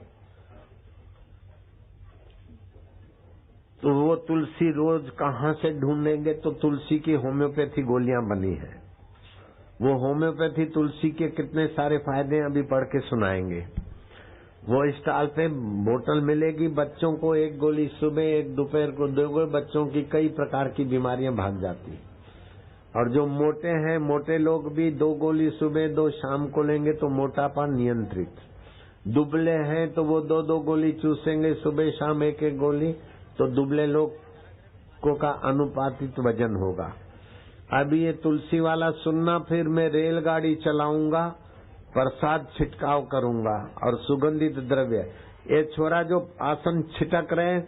तो वो तुलसी रोज कहाँ से ढूंढेंगे? तो तुलसी की होम्योपैथी गोलियां बनी है। वो होम्योपैथी तुलसी के कितने सारे फायदे अभी पढ़ के सुनाएंगे। वो स्टॉल पे बोतल मिलेगी, बच्चों को एक गोली सुबह, एक दोपहर को 2 गोली, बच्चों की कई प्रकार की बीमारियां भाग जाती। और जो मोटे हैं, मोटे लोग भी 2 गोली सुबह 2 शाम को लेंगे तो मोटापा नियंत्रित। दुबले हैं तो वो 2 गोली चूसेंगे सुबह शाम, एक गोली, तो दुबले लोगों का अनुपातित वजन होगा। अभी ये तुलसी वाला सुनना, फिर मैं रेलगाड़ी चलाऊंगा, प्रसाद छिटकाव करूंगा और सुगंधित द्रव्य। ये छोरा जो आसन छिटक रहे,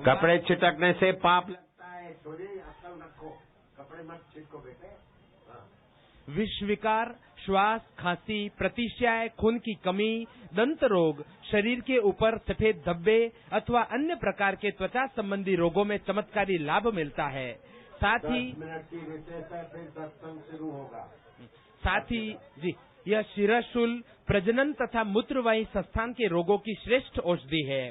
कपड़े छिटकने से पाप लगता है, थोड़ी अकल रखो, कपड़े मत छिटको बेटे। विष विकार, श्वास, खांसी, प्रतिशय, खून की कमी, दंत रोग, शरीर के ऊपर सफेद धब्बे अथवा अन्य प्रकार के त्वचा संबंधी रोगों में चमत्कारी लाभ मिलता है। साथ ही 10 मिनट की रिसेस है, फिर सत्संग शुरू होगा। साथ ही जी, यह शिरशूल, प्रजनन तथा मूत्रवाही संस्थान के रोगों की श्रेष्ठ औषधि है।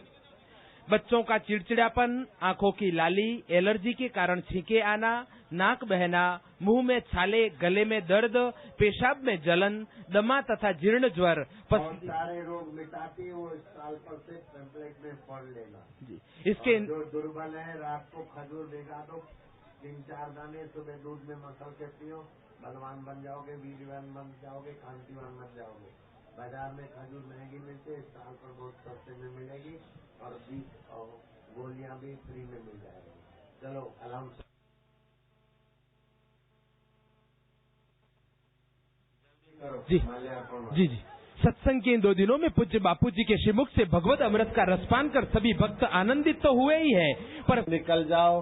बच्चों का चिड़चिड़ापन, आंखों की लाली, एलर्जी के कारण छींके आना, नाक बहना, मुंह में छाले, गले में दर्द, पेशाब में जलन, दमा तथा जीर्ण ज्वर, सारे रोग मिटाती है। वो इस साल पर से टेम्पलेट में पढ़ लेना जी। इसके जो दुर्बल है, रात को खजूर भिगा दो, 3-4 दाने, सुबह दूध में मसल के पियो, बलवान बन जाओगे, वीरवान बन जाओगे, कांतिवान बन जाओगे। बाजार में खजूर महंगी मिलती है, इस साल पर बहुत सस्ते में मिलेगी और 20 गोलियां भी फ्री में मिल जाएगी। चलो आराम से जी। सत्संग के इन 2 दिनों में पूज्य बापू जी के श्रीमुख से भगवत अमृत का रसपान कर सभी भक्त आनंदित तो हुए ही है, पर निकल जाओ।